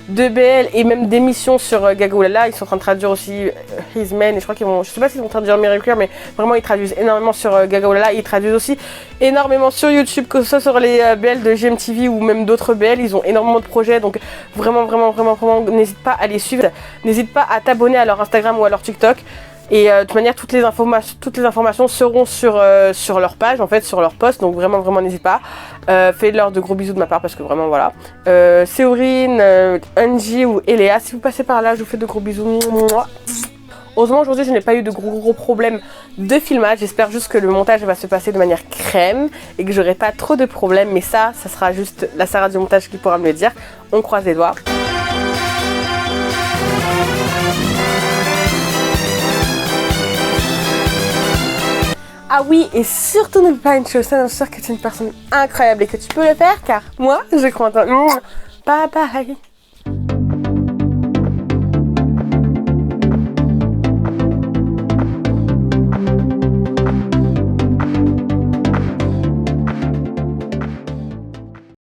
de BL et même d'émissions sur Gaga Oulala. Ils sont en train de traduire aussi His Man et je crois qu'ils vont, je sais pas s'ils vont traduire Miracle, mais vraiment ils traduisent énormément sur Gaga Oulala. Ils traduisent aussi énormément sur YouTube, que ce soit sur les BL de GMTV ou même d'autres BL. Ils ont énormément de projets, donc vraiment n'hésite pas à les suivre. N'hésite pas à t'abonner à leur Instagram ou à leur TikTok. Et de toute manière, toutes les informations seront sur leur page, en fait, sur leur post. Donc vraiment n'hésite pas. Faites-leur de gros bisous de ma part parce que vraiment voilà. Séorine, Angie ou Eléa, si vous passez par là, je vous fais de gros bisous. Heureusement aujourd'hui je n'ai pas eu de gros problèmes de filmage. J'espère juste que le montage va se passer de manière crème et que j'aurai pas trop de problèmes. Mais ça sera juste la Sarah du montage qui pourra me le dire. On croise les doigts. Ah oui, et surtout n'oublie pas une chose, ça je suis sûre que tu es une personne incroyable et que tu peux le faire car moi je crois en toi. Bye bye.